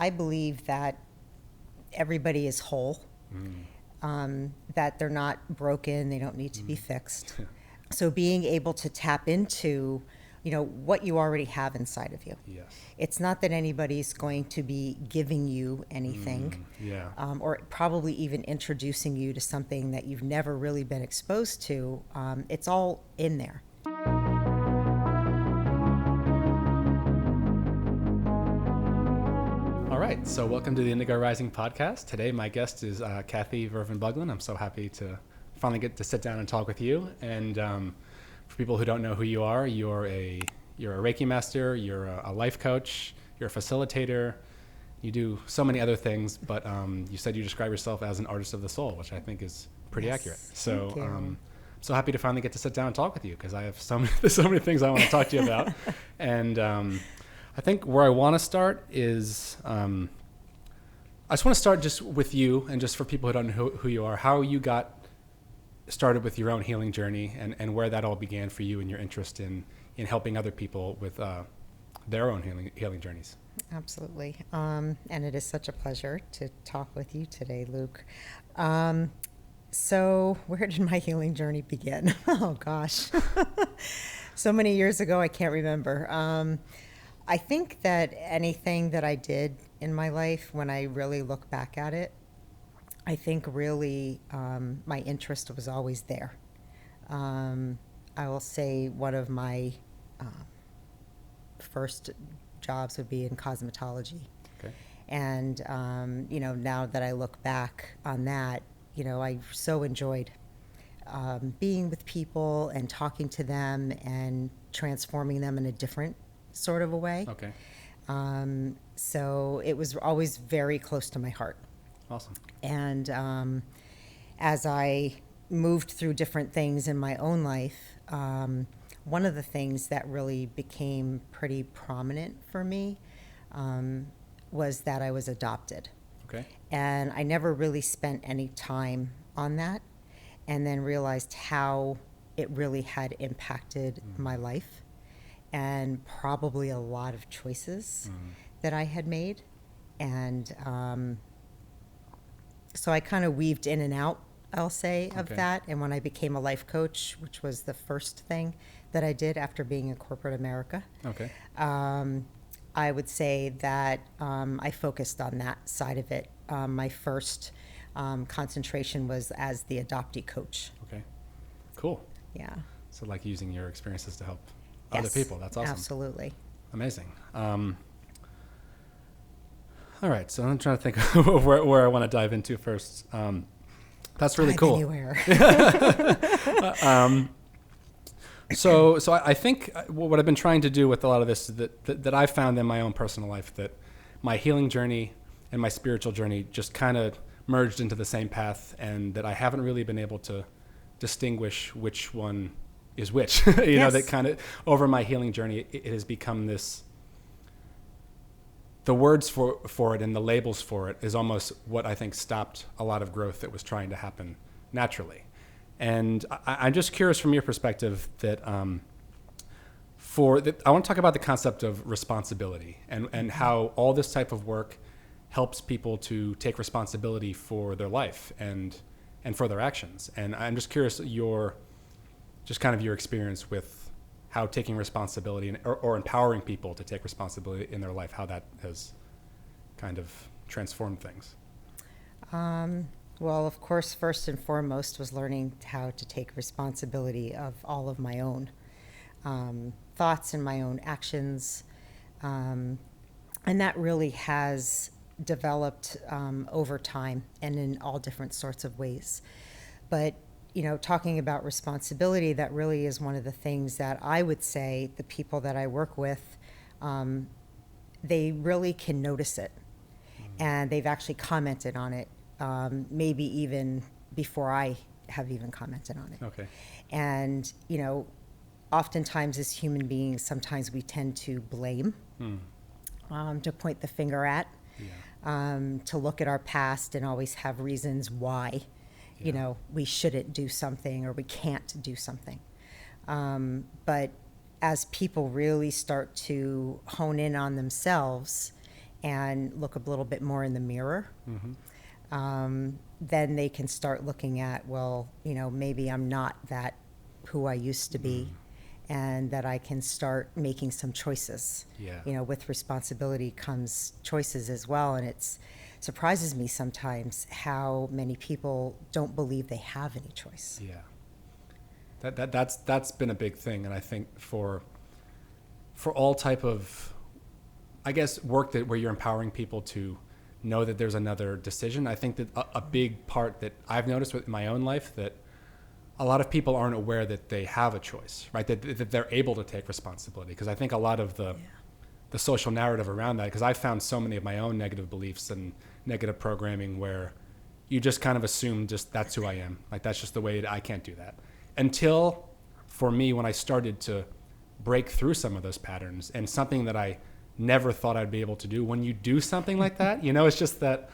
I believe that everybody is whole, that they're not broken, they don't need to be fixed. So being able to tap into, what you already have inside of you. Yes. It's not that anybody's going to be giving you anything, or probably even introducing you to something that you've never really been exposed to. It's all in there. All right, so welcome to the Indigo Rising Podcast. Today my guest is Kathy Vervan Bugglin. I'm so happy to finally get to sit down and talk with you. And for people who don't know who you are, you're a Reiki master, you're a life coach, you're a facilitator, you do so many other things, but you said you describe yourself as an artist of the soul, which I think is pretty accurate. So I'm so happy to finally get to sit down and talk with you because I have so many things I want to talk to you about. And I think where I want to start is, I just want to start just with you, and just for people who don't know who you are, how you got started with your own healing journey, and where that all began for you and your interest in helping other people with their own healing journeys. Absolutely. And it is such a pleasure to talk with you today, Luke. So where did my healing journey begin? Oh, gosh. So many years ago, I can't remember. I think that anything that I did in my life, when I really look back at it, I think really my interest was always there. I will say one of my first jobs would be in cosmetology. Okay. And, now that I look back on that, I so enjoyed being with people and talking to them and transforming them in a different sort of a way. Okay. So it was always very close to my heart. Awesome. And as I moved through different things in my own life, one of the things that really became pretty prominent for me was that I was adopted. Okay. And I never really spent any time on that, and then realized how it really had impacted my life and probably a lot of choices that I had made. And so I kind of weaved in and out, I'll say, of that. And when I became a life coach, which was the first thing that I did after being in corporate America, I would say that I focused on that side of it. My first concentration was as the adoptee coach. Okay. Cool. Yeah. So like using your experiences to help other people. That's awesome. Absolutely. Amazing. All right. So I'm trying to think of where I want to dive into first. That's really cool. Anywhere. So I think what I've been trying to do with a lot of this is that I've found in my own personal life that my healing journey and my spiritual journey just kind of merged into the same path, and that I haven't really been able to distinguish which one is which. You know, that kind of over my healing journey, it has become this, the words for it and the labels for it is almost what I think stopped a lot of growth that was trying to happen naturally. And I'm just curious from your perspective that I want to talk about the concept of responsibility and how all this type of work helps people to take responsibility for their life and for their actions. And I'm just curious your experience with how taking responsibility or empowering people to take responsibility in their life, how that has kind of transformed things. Well, of course, first and foremost was learning how to take responsibility of all of my own thoughts and my own actions. And that really has developed over time and in all different sorts of ways. But, talking about responsibility, that really is one of the things that I would say the people that I work with, they really can notice it. And they've actually commented on it. Maybe even before I have even commented on it. Okay. And, oftentimes as human beings, sometimes we tend to blame, to point the finger at, to look at our past and always have reasons why, we shouldn't do something or we can't do something. But as people really start to hone in on themselves and look a little bit more in the mirror, then they can start looking at, well, maybe I'm not that who I used to be, and that I can start making some choices. Yeah. With responsibility comes choices as well, and it surprises me sometimes how many people don't believe they have any choice. Yeah. That's been a big thing, and I think for all type of, I guess, work where you're empowering people to know that there's another decision, I think that a big part that I've noticed with my own life, that a lot of people aren't aware that they have a choice, right? That they're able to take responsibility. Because I think a lot of the social narrative around that, because I've found so many of my own negative beliefs and negative programming where you just kind of assume just that's who I am. Like, that's just the way I can't do that. Until, for me, when I started to break through some of those patterns, and something that I never thought I'd be able to do, when you do something like that, it's just that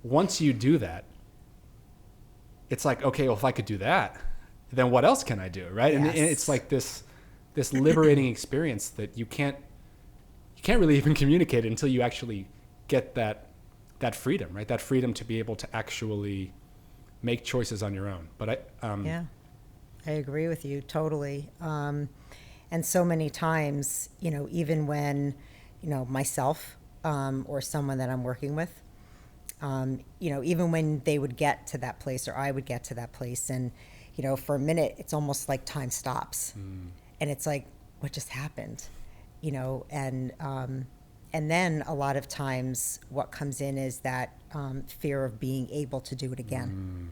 once you do that, it's like, okay, well, if I could do that, then what else can I do, right? Yes. And it's like this liberating experience that you can't really even communicate it until you actually get that freedom, right? That freedom to be able to actually make choices on your own. But I agree with you totally. And so many times, even when, myself or someone that I'm working with, even when they would get to that place, or I would get to that place, and for a minute, it's almost like time stops, and it's like, what just happened, and then a lot of times what comes in is that fear of being able to do it again.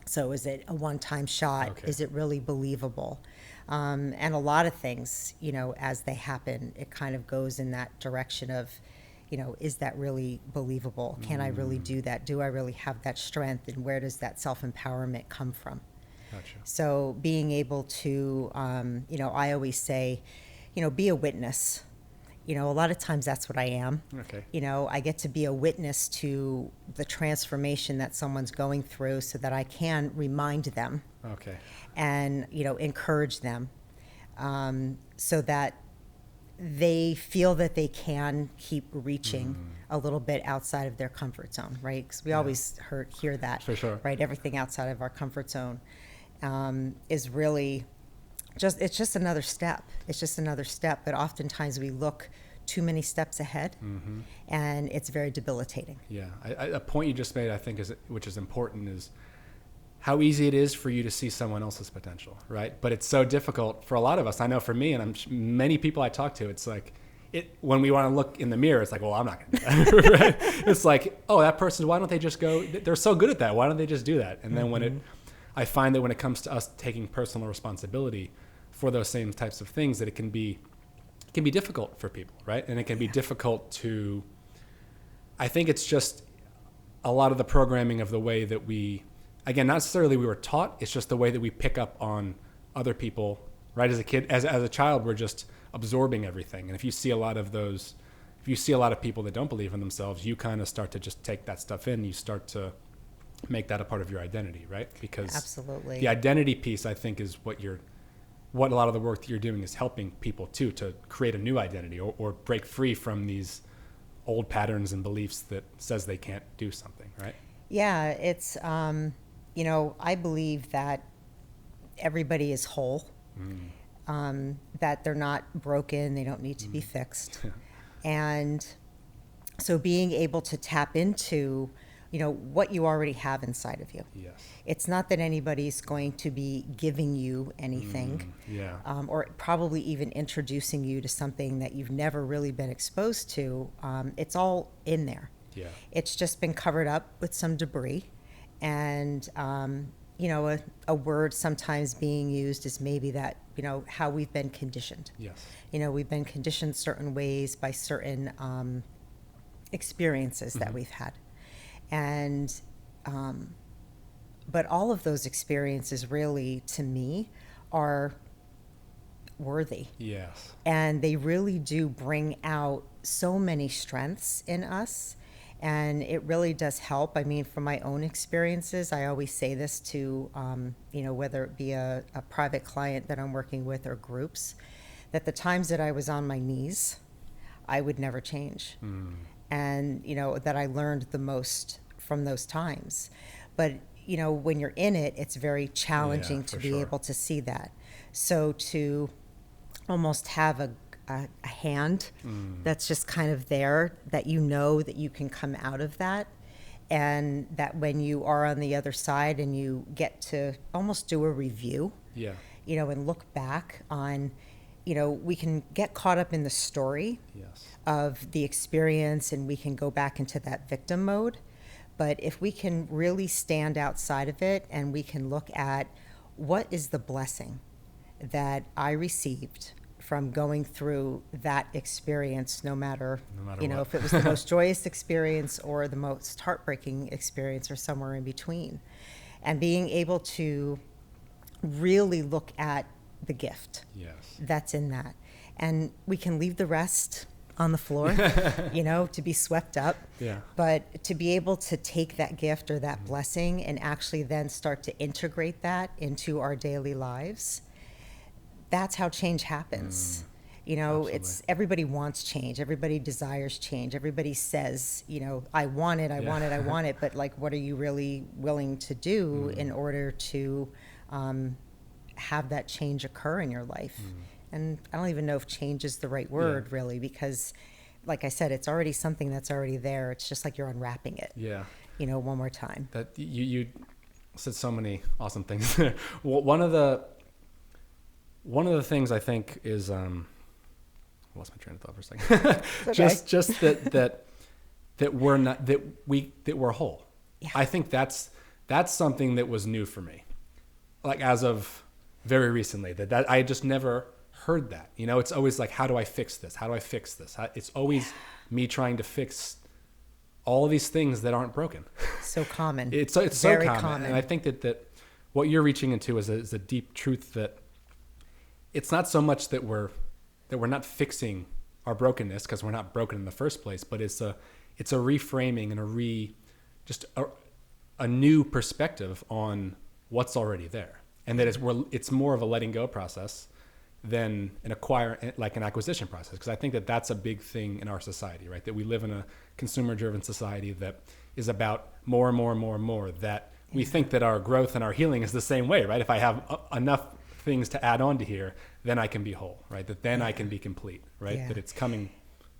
So is it a one-time shot? Okay. Is it really believable? And a lot of things, as they happen, it kind of goes in that direction of, is that really believable? Can I really do that? Do I really have that strength? And where does that self-empowerment come from? Gotcha. So being able to, I always say, be a witness. A lot of times that's what I am. Okay. I get to be a witness to the transformation that someone's going through, so that I can remind them. Okay. And, encourage them, so that they feel that they can keep reaching a little bit outside of their comfort zone, right? Because we always hear that, for sure, right? Everything outside of our comfort zone is really it's just another step. It's just another step, but oftentimes we look too many steps ahead, and it's very debilitating. Yeah, a point you just made, I think, which is important, is how easy it is for you to see someone else's potential, right? But it's so difficult for a lot of us. I know for me, and many people I talk to, it's like, when we want to look in the mirror, it's like, well, I'm not going to do that. Right? It's like, oh, that person, why don't they just go? They're so good at that. Why don't they just do that? And then I find that when it comes to us taking personal responsibility for those same types of things, that it can be difficult for people, right? And it can be difficult to, I think it's just a lot of the programming of the way that we, again, not necessarily we were taught, it's just the way that we pick up on other people, right? As a kid, as a child, we're just absorbing everything. And if you see a lot of people that don't believe in themselves, you kind of start to just take that stuff in. You start to make that a part of your identity, right? Because absolutely, the identity piece, I think, is what a lot of the work that you're doing is helping people too, to create a new identity, or break free from these old patterns and beliefs that says they can't do something, right? Yeah, it's, I believe that everybody is whole, that they're not broken, they don't need to be fixed. And so being able to tap into, what you already have inside of you. Yes. It's not that anybody's going to be giving you anything, or probably even introducing you to something that you've never really been exposed to. It's all in there. Yeah. It's just been covered up with some debris. And, a word sometimes being used is maybe that, how we've been conditioned. Yes. We've been conditioned certain ways by certain experiences that we've had. And, but all of those experiences really, to me, are worthy. Yes. And they really do bring out so many strengths in us. And it really does help. I mean, from my own experiences, I always say this to, whether it be a private client that I'm working with or groups, that the times that I was on my knees, I would never change. and, that I learned the most from those times. But, when you're in it, it's very challenging to be able to see that. So to almost have a hand that's just kind of there, that that you can come out of that, and that when you are on the other side and you get to almost do a review, and look back on, we can get caught up in the story of the experience, and we can go back into that victim mode. But if we can really stand outside of it and we can look at what is the blessing that I received from going through that experience, no matter what. If it was the most joyous experience or the most heartbreaking experience or somewhere in between, and being able to really look at the gift that's in that. And we can leave the rest on the floor, to be swept up. But to be able to take that gift or that blessing and actually then start to integrate that into our daily lives, that's how change happens. It's everybody wants change. Everybody desires change. Everybody says, I want it, I want it, I want it. But like, what are you really willing to do in order to have that change occur in your life? And I don't even know if change is the right word, really, because like I said, it's already something that's already there. It's just like you're unwrapping it, one more time. That you said so many awesome things there. One of the things I think is, I lost my train of thought for a second. Okay. just that we're whole. Yeah. I think that's something that was new for me. Like as of very recently, that I just never heard that. It's always like, how do I fix this? How do I fix this? It's always me trying to fix all of these things that aren't broken. So common. It's very so common. And I think that what you're reaching into is a deep truth, that it's not so much that we're not fixing our brokenness, because we're not broken in the first place, but it's a reframing and a new perspective on what's already there, and that it's more of a letting go process than an acquisition process. Because I think that that's a big thing in our society, right? That we live in a consumer-driven society that is about more and more and more and more. That we think that our growth and our healing is the same way, right? If I have enough things to add on to here, then I can be whole, right? That then I can be complete, right? That it's coming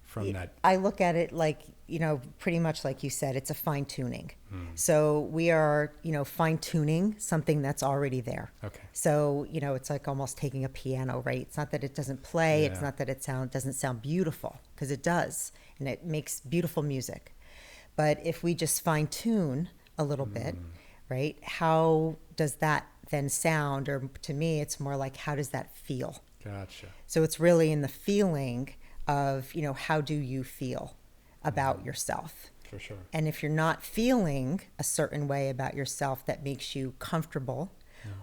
from that. I look at it like, pretty much like you said, it's a fine tuning. So we are, fine tuning something that's already there. Okay. So, it's like almost taking a piano, right? It's not that it doesn't play. It's not that it doesn't sound beautiful, because it does. And it makes beautiful music. But if we just fine tune a little bit, right? How does that then sound? Or to me, it's more like, how does that feel? Gotcha. So it's really in the feeling of, how do you feel about yourself? For sure. And if you're not feeling a certain way about yourself that makes you comfortable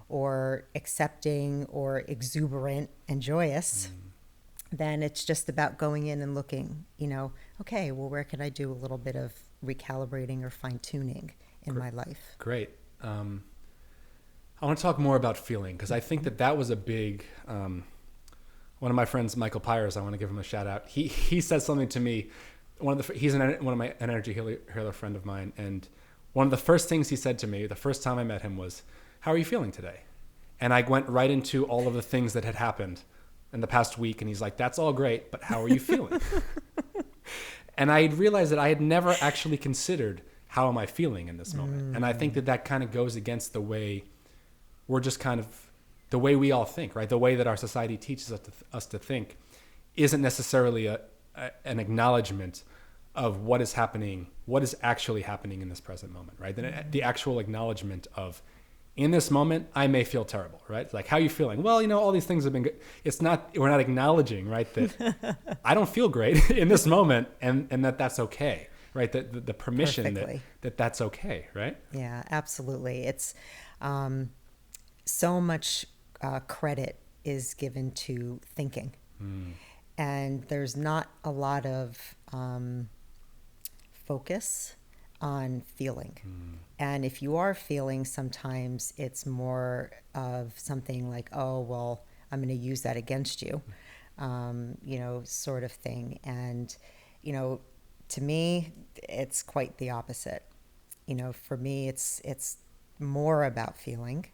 or accepting or exuberant and joyous, then it's just about going in and looking, okay, well, where can I do a little bit of recalibrating or fine tuning in my life? Great. I want to talk more about feeling, because I think that was a big, one of my friends, Michael Pires, I want to give him a shout out. He said something to me. He's an energy healer friend of mine, and one of the first things he said to me the first time I met him was, "How are you feeling today?" And I went right into all of the things that had happened in the past week, and he's like, "That's all great, but how are you feeling?" And I realized that I had never actually considered, how am I feeling in this moment? And I think that kind of goes against the way we're just kind of, the way we all think, right? The way that our society teaches us to think isn't necessarily an acknowledgement of what is happening, what is actually happening in this present moment, right? The actual acknowledgement of, in this moment, I may feel terrible, right? It's like, how are you feeling? Well, all these things have been good. We're not acknowledging, right, that I don't feel great in this moment, and that's okay, right? The permission that's okay, right? Yeah, absolutely. It's so much credit is given to thinking. And there's not a lot of focus on feeling. And if you are feeling, sometimes it's more of something like, oh, well, I'm going to use that against you, sort of thing. And, To me, it's quite the opposite. For me, it's more about feeling,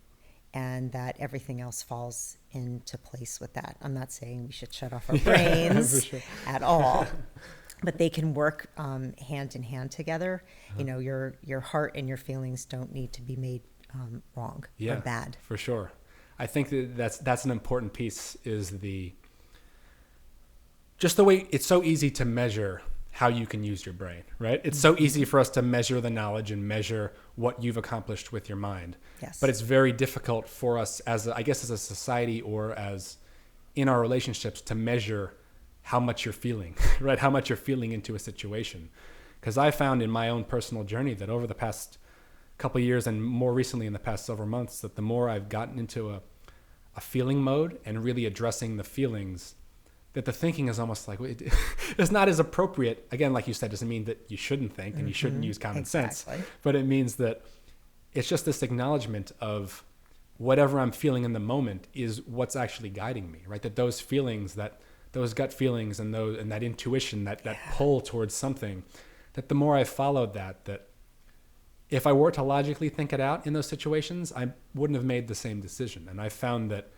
and that everything else falls into place with that. I'm not saying we should shut off our brains sure. at all, but they can work hand in hand together. Your heart and your feelings don't need to be made wrong or bad. For sure. I think that's an important piece, is just the way it's so easy to measure how you can use your brain, right? It's so easy for us to measure the knowledge and measure what you've accomplished with your mind. Yes. But it's very difficult for us as a society, or as in our relationships, to measure how much you're feeling, right? How much you're feeling into a situation. Because I found in my own personal journey that over the past couple of years, and more recently in the past several months, that the more I've gotten into a feeling mode and really addressing the feelings, that the thinking is almost like it's not as appropriate. Again, like you said, doesn't mean that you shouldn't think and you shouldn't use common sense, but it means that it's just this acknowledgement of whatever I'm feeling in the moment is what's actually guiding me, right? That those feelings, those gut feelings and that intuition, that pull towards something, that the more I followed that if I were to logically think it out in those situations, I wouldn't have made the same decision. And I found that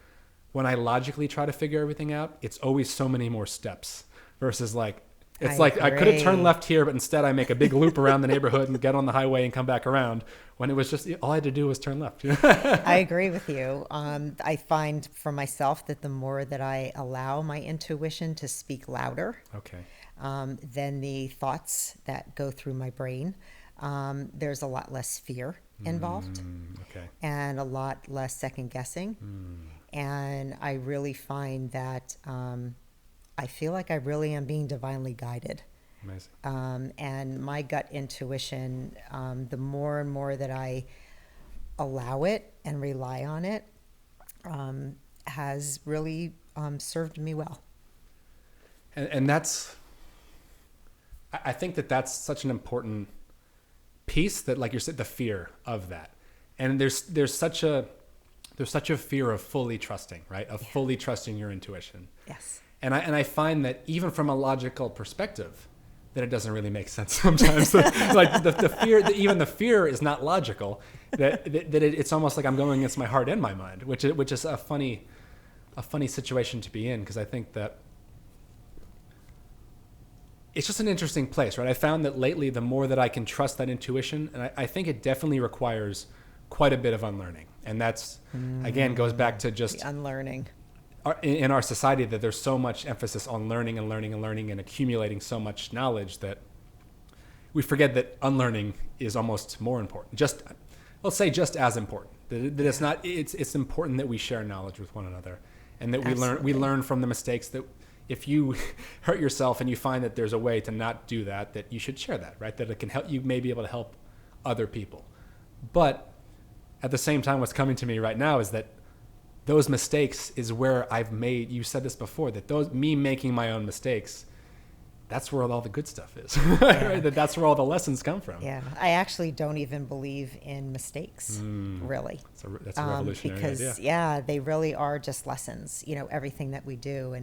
when I logically try to figure everything out, it's always so many more steps versus I could have turned left here, but instead I make a big loop around the neighborhood and get on the highway and come back around, when it was just, all I had to do was turn left. I agree with you. I find for myself that the more that I allow my intuition to speak louder, than the thoughts that go through my brain, there's a lot less fear involved, and a lot less second guessing. And I really find that I feel like I really am being divinely guided. Amazing. And my gut intuition, the more and more that I allow it and rely on it, has really served me well. And I think that's such an important piece, that, like you said, the fear of that. And there's such a fear of fully trusting, right? Of fully trusting your intuition. Yes. And I find that even from a logical perspective, that it doesn't really make sense sometimes. Like even the fear is not logical. It's almost like I'm going against my heart and my mind, which is a funny situation to be in, because I think that it's just an interesting place, right? I found that lately, the more that I can trust that intuition, and I think it definitely requires quite a bit of unlearning. And that's, again, goes back to just the unlearning. In our society, that there's so much emphasis on learning and learning and learning and accumulating so much knowledge, that we forget that unlearning is almost more important. Let's say just as important. That it's not. It's important that we share knowledge with one another, and that we learn from the mistakes. That if you hurt yourself and you find that there's a way to not do that, that you should share that, right? That it can help you, may be able to help other people. But at the same time, what's coming to me right now is that those mistakes is where I've made, you said this before, that me making my own mistakes, that's where all the good stuff is, right? That's where all the lessons come from. Yeah, I actually don't even believe in mistakes, really. That's a revolutionary idea. They really are just lessons, everything that we do.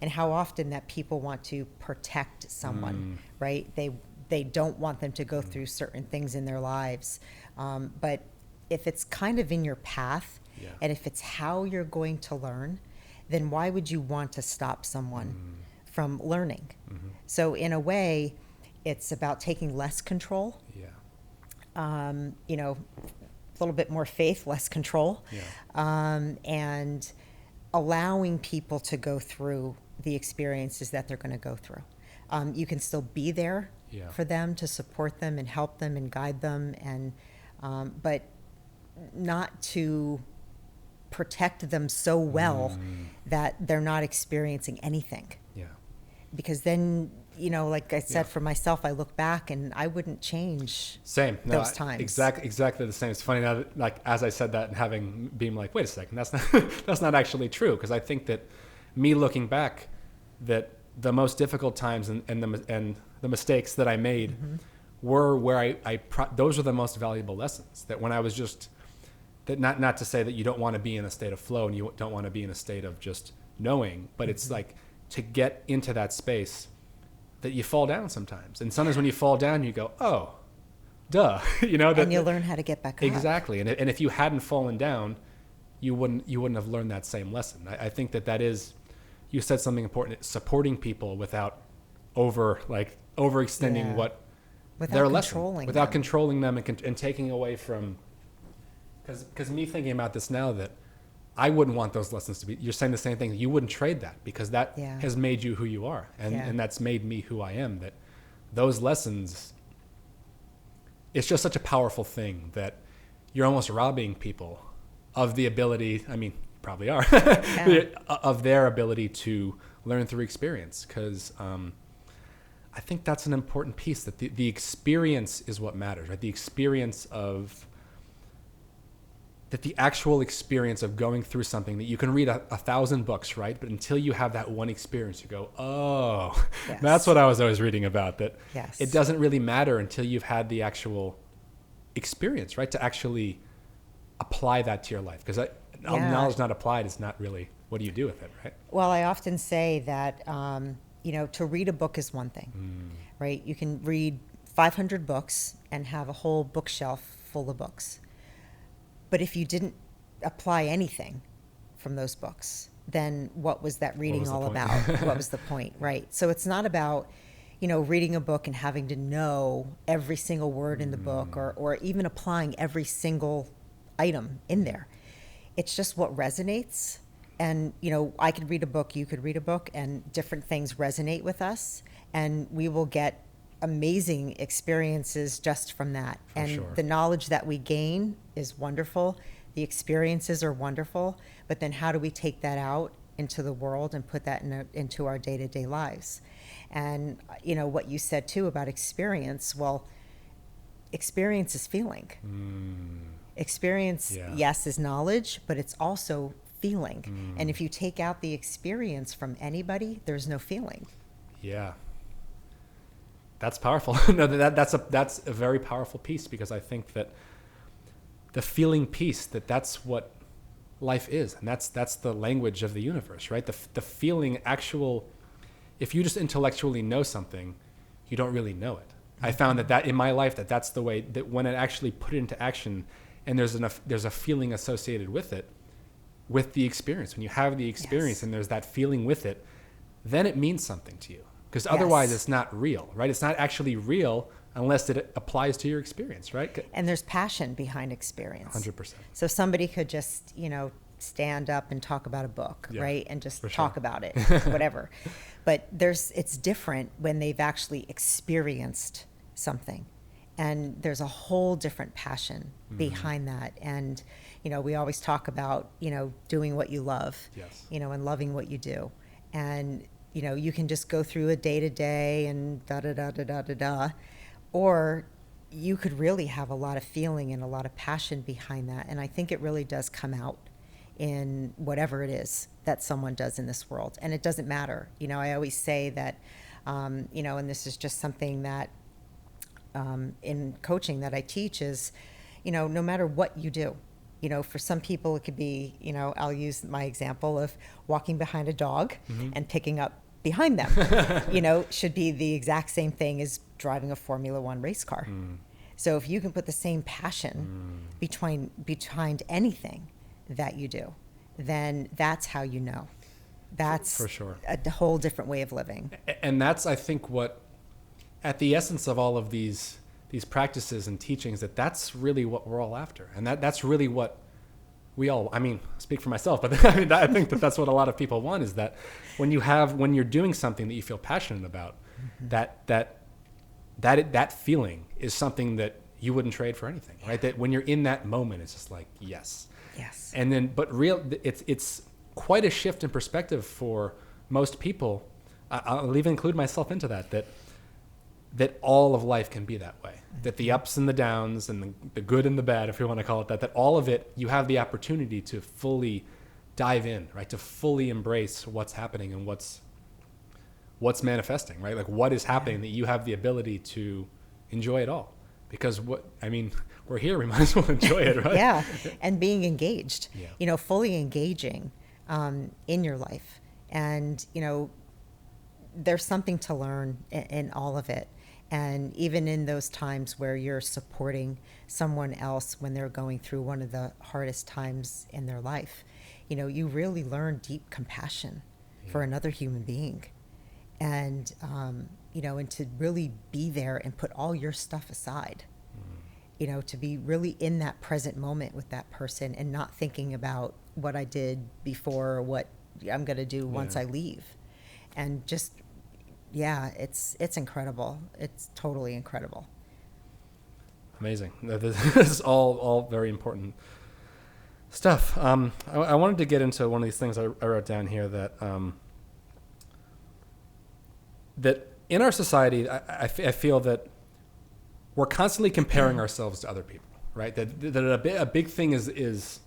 And how often that people want to protect someone, right? They don't want them to go through certain things in their lives. But if it's kind of in your path, and if it's how you're going to learn, then why would you want to stop someone from learning? So in a way, it's about taking less control. A little bit more faith, less control. And allowing people to go through the experiences that they're going to go through. You can still be there for them, to support them and help them and guide them, and but not to protect them so well that they're not experiencing anything. Because then, like I said, for myself, I look back and I wouldn't change those times. Exactly the same. It's funny now, like, as I said that and being like, wait a second, that's not actually true. Because I think that me looking back, that the most difficult times and the mistakes that I made were where those were the most valuable lessons. That when I was just, that not to say that you don't want to be in a state of flow and you don't want to be in a state of just knowing, but it's like to get into that space, that you fall down sometimes. And sometimes when you fall down, you go, oh, duh. You know, and you learn how to get back up. Exactly. And if you hadn't fallen down, you wouldn't have learned that same lesson. I think that is, you said something important, supporting people without overextending what their lesson, without controlling them and taking away from, because me thinking about this now, that I wouldn't want those lessons to be, you're saying the same thing, you wouldn't trade that, because that has made you who you are, and that's made me who I am. That those lessons, it's just such a powerful thing that you're almost robbing people of the ability, I mean, probably are, of their ability to learn through experience. Because I think that's an important piece, that the experience is what matters, right? The experience of, that the actual experience of going through something that you can read 1,000 books, right? But until you have that one experience, you go, oh, that's what I was always reading about, that it doesn't really matter until you've had the actual experience, right? To actually apply that to your life. Because knowledge not applied is not really, what do you do with it, right? Well, I often say that, to read a book is one thing, right? You can read 500 books and have a whole bookshelf full of books. But if you didn't apply anything from those books, then what was that reading all about? What was the point, right? So it's not about, reading a book and having to know every single word in the book, or even applying every single item in there. It's just what resonates. And, I could read a book, you could read a book, and different things resonate with us, and we will get amazing experiences just from that. The knowledge that we gain is wonderful. The experiences are wonderful. But then how do we take that out into the world and put that into our day-to-day lives? And, what you said too about experience, well, experience is feeling. Experience, yes, is knowledge, but it's also feeling. And if you take out the experience from anybody, there's no feeling. Yeah. That's powerful. No, that's a very powerful piece, because I think that the feeling piece, that's what life is, and that's the language of the universe, right? The feeling, if you just intellectually know something, you don't really know it. I found that in my life, that's the way that when I actually put it into action, and there's a feeling associated with it, with the experience. When you have the experience and there's that feeling with it, then it means something to you. Because otherwise it's not real, right? It's not actually real unless it applies to your experience, right? And there's passion behind experience. 100%. So somebody could just, stand up and talk about a book, right? And just talk about it, whatever. But it's different when they've actually experienced something. And there's a whole different passion behind that. And, we always talk about, doing what you love, and loving what you do. And, you can just go through a day-to-day and da-da-da-da-da-da-da, or you could really have a lot of feeling and a lot of passion behind that. And I think it really does come out in whatever it is that someone does in this world. And it doesn't matter. I always say that, and this is just something that in coaching that I teach is, no matter what you do, for some people it could be, I'll use my example of walking behind a dog and picking up behind them, should be the exact same thing as driving a Formula One race car. So if you can put the same passion behind anything that you do, then that's how you know. That's for sure a whole different way of living. And that's, I think, what, at the essence of all of these practices and teachings, that's really what we're all after. And that's really what we all, speak for myself, but I think that's what a lot of people want, is that when you're doing something that you feel passionate about, that feeling is something that you wouldn't trade for anything, right? That when you're in that moment, it's just like, yes. And then, but it's quite a shift in perspective for most people. I'll even include myself into that all of life can be that way, that the ups and the downs and the good and the bad, if you want to call it that all of it, you have the opportunity to fully dive in, right? To fully embrace what's happening and what's manifesting, right? Like what is happening, that you have the ability to enjoy it all. Because we're here, we might as well enjoy it, right? And being engaged, fully engaging in your life. And, there's something to learn in all of it. And even in those times where you're supporting someone else when they're going through one of the hardest times in their life, you really learn deep compassion for another human being. And, and to really be there and put all your stuff aside, to be really in that present moment with that person and not thinking about what I did before or what I'm going to do once I leave. And just, it's incredible. It's totally incredible. Amazing. This is all very important stuff. I wanted to get into one of these things I wrote down here that that in our society, I feel that we're constantly comparing ourselves to other people, right? That a big thing is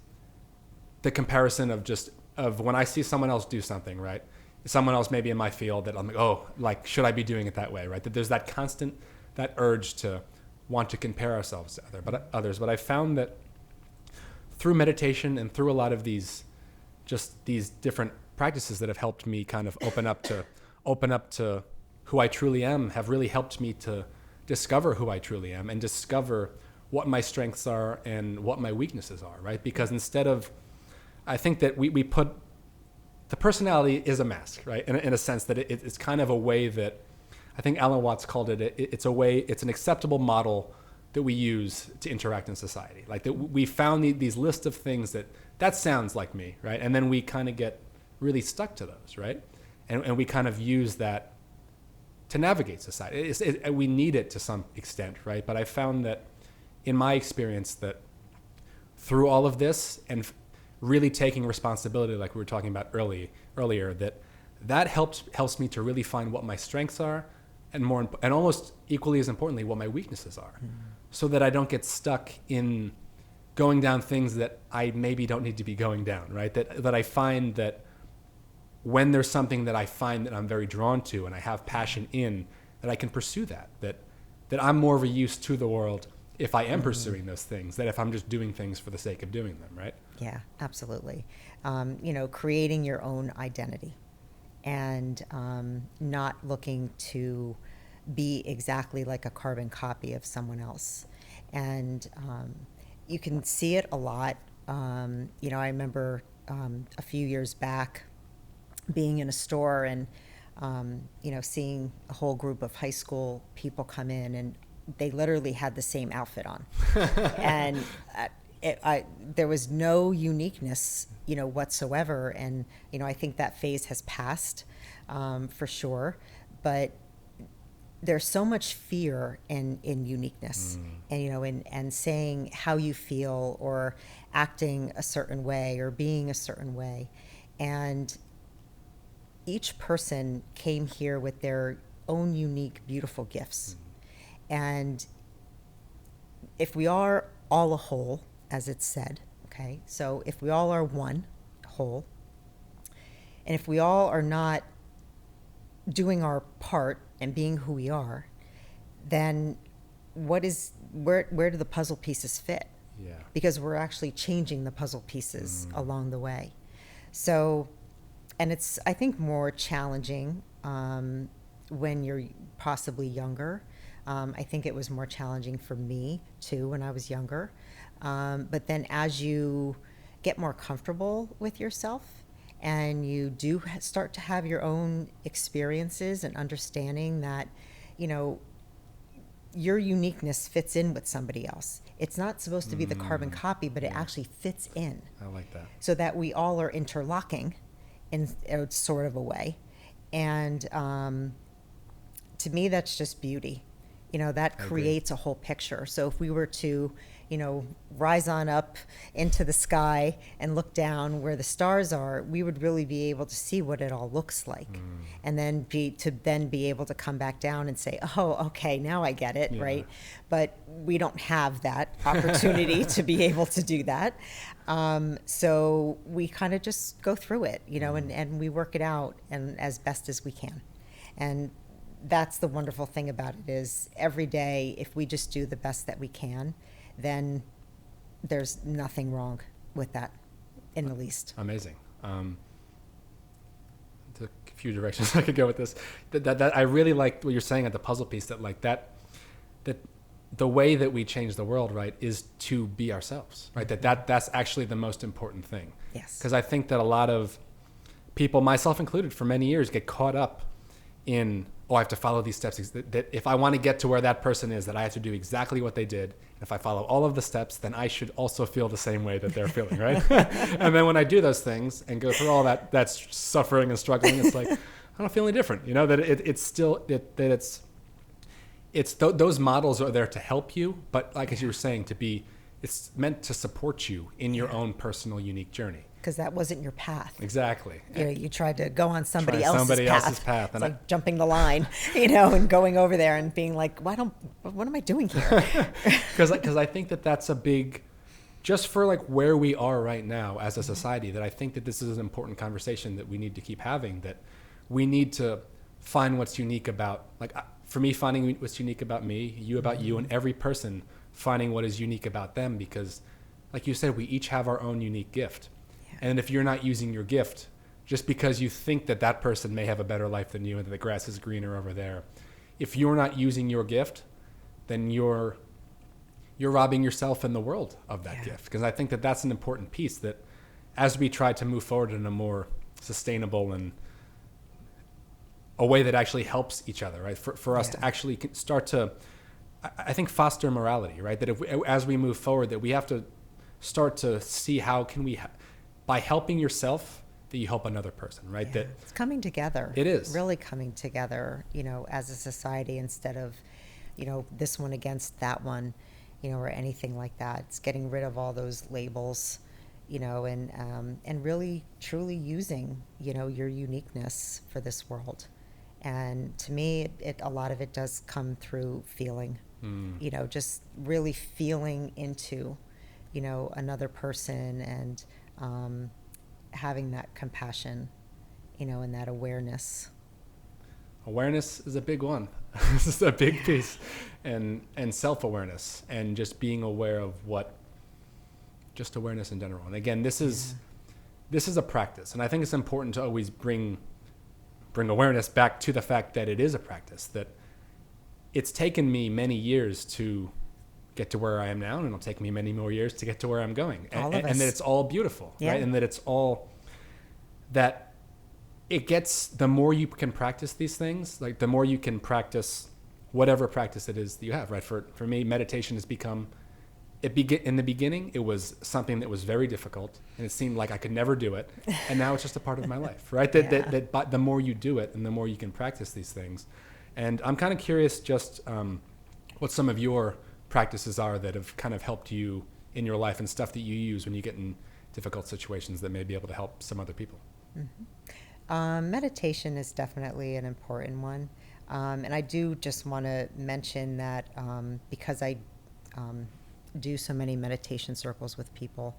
the comparison of when I see someone else do something, right? Someone else maybe in my field that I'm like, oh, like, should I be doing it that way, right? That there's that constant, that urge to want to compare ourselves to others. But I found that through meditation and through a lot of these different practices that have helped me kind of open up to who I truly am, have really helped me to discover who I truly am and discover what my strengths are and what my weaknesses are, right? Because I think that we put, the personality is a mask, right? In a sense that it's kind of a way that, I think Alan Watts called it's an acceptable model that we use to interact in society. Like that we found these lists of things that sounds like me, right? And then we kind of get really stuck to those, right? And we kind of use that to navigate society. We need it to some extent, right? But I found that in my experience that through all of this and really taking responsibility, like we were talking about earlier, that helps me to really find what my strengths are and almost equally as importantly, what my weaknesses are, so that I don't get stuck in going down things that I maybe don't need to be going down, right? That I find that when there's something that I find that I'm very drawn to and I have passion in, that I can pursue that I'm more of a use to the world if I am pursuing those things than if I'm just doing things for the sake of doing them, right? Yeah, absolutely. Creating your own identity and not looking to be exactly like a carbon copy of someone else. And you can see it a lot. I remember a few years back being in a store and, seeing a whole group of high school people come in and they literally had the same outfit on. And there was no uniqueness, whatsoever. And, I think that phase has passed for sure. But there's so much fear in uniqueness and, and saying how you feel or acting a certain way or being a certain way. And each person came here with their own unique, beautiful gifts. And if we are all a whole, as it's said, okay, so if we all are one whole, and if we all are not doing our part and being who we are, then where do the puzzle pieces fit? Yeah. Because we're actually changing the puzzle pieces along the way. So, and it's, I think, more challenging when you're possibly younger. I think it was more challenging for me too when I was younger. But then as you get more comfortable with yourself and you do start to have your own experiences and understanding that, your uniqueness fits in with somebody else. It's not supposed to be the carbon copy, but it actually fits in. I like that. So that we all are interlocking in a sort of a way. And to me, that's just beauty. That creates a whole picture. So if we were to, rise on up into the sky and look down where the stars are, we would really be able to see what it all looks like. And then be able to come back down and say, oh, okay, now I get it, right? But we don't have that opportunity to be able to do that. So we kind of just go through it, and we work it out and as best as we can. And that's the wonderful thing about it is every day, if we just do the best that we can, then there's nothing wrong with that in the least. Amazing. a few directions I could go with this. That I really like what you're saying at the puzzle piece, that like that the way that we change the world, right, is to be ourselves, right? That's actually the most important thing. Yes. Because I think that a lot of people, myself included, for many years get caught up in, oh, I have to follow these steps. That if I want to get to where that person is, that I have to do exactly what they did. And if I follow all of the steps, then I should also feel the same way that they're feeling, right? And then when I do those things and go through all that's suffering and struggling, it's like, I don't feel any different. You know, that it's still, those models are there to help you, but like as you were saying, it's meant to support you in your own personal, unique journey. Because that wasn't your path. Exactly. You tried to go on somebody else's path. And it's like jumping the line, and going over there and being like, what am I doing here? Because I think that's a big, just for like where we are right now as a society, that I think that this is an important conversation that we need to keep having, that we need to find what's unique about, like for me, finding what's unique about me, you about you, and every person finding what is unique about them, because like you said, we each have our own unique gift. And if you're not using your gift, just because you think that person may have a better life than you and that the grass is greener over there, if you're not using your gift, then you're robbing yourself and the world of that gift. Because I think that's an important piece, that as we try to move forward in a more sustainable and a way that actually helps each other, right? For us to actually start to, I think, foster morality, right? That as we move forward, that we have to start to see how can we, by helping yourself, that you help another person, right? That it's coming together. It is really coming together, as a society, instead of, this one against that one, or anything like that. It's getting rid of all those labels, and really truly using, your uniqueness for this world. And to me, a lot of it does come through feeling, just really feeling into, another person, and having that compassion, and that awareness. Awareness is a big one. This is a big piece. And self-awareness, and just being aware of just awareness in general. And again, this is a practice. And I think it's important to always bring awareness back to the fact that it is a practice, that it's taken me many years to get to where I am now, and it'll take me many more years to get to where I'm going. And that it's all beautiful, right? And that it's all, that it gets, the more you can practice these things, like the more you can practice whatever practice it is that you have, right? For me, meditation has become, in the beginning, it was something that was very difficult, and it seemed like I could never do it. And now it's just a part of my life, right? That the more you do it, and the more you can practice these things. And I'm kind of curious just what some of your practices are that have kind of helped you in your life, and stuff that you use when you get in difficult situations that may be able to help some other people. Mm-hmm. Meditation is definitely an important one. And I do just want to mention that because I do so many meditation circles with people,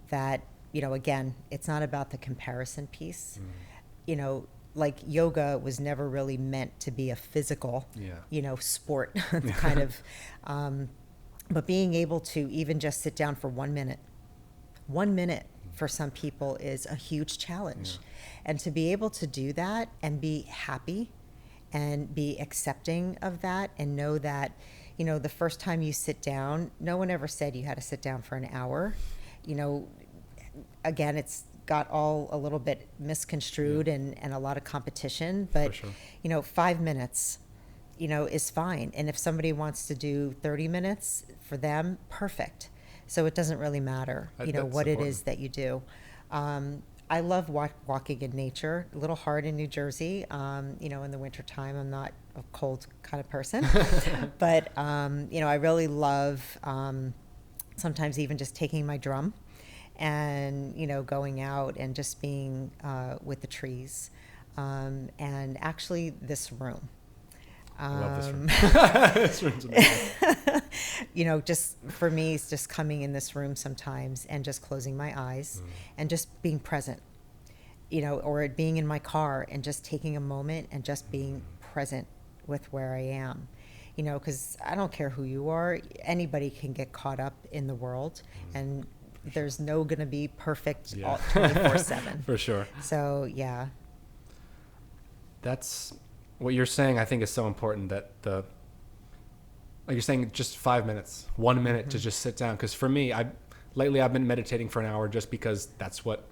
that, again, it's not about the comparison piece. Like yoga was never really meant to be a physical, sport kind of, but being able to even just sit down for 1 minute for some people is a huge challenge. And to be able to do that and be happy and be accepting of that, and know that, the first time you sit down, no one ever said you had to sit down for an hour. Again, it's got all a little bit misconstrued and a lot of competition, but, 5 minutes, is fine. And if somebody wants to do 30 minutes for them, perfect. So it doesn't really matter, what important. It is that you do. I love walking in nature. A little hard in New Jersey. In the wintertime, I'm not a cold kind of person. But, I really love sometimes even just taking my drum and, going out and just being with the trees. And actually this room. I love this room. This room's amazing. Just for me, it's just coming in this room sometimes and just closing my eyes and just being present, or being in my car and just taking a moment and just being present with where I am, because I don't care who you are. Anybody can get caught up in the world, and there's no going to be perfect 24/7. For sure. So, yeah. That's what you're saying. I think is so important that like you're saying, just 5 minutes, 1 minute to just sit down. Because for me, lately I've been meditating for an hour just because that's what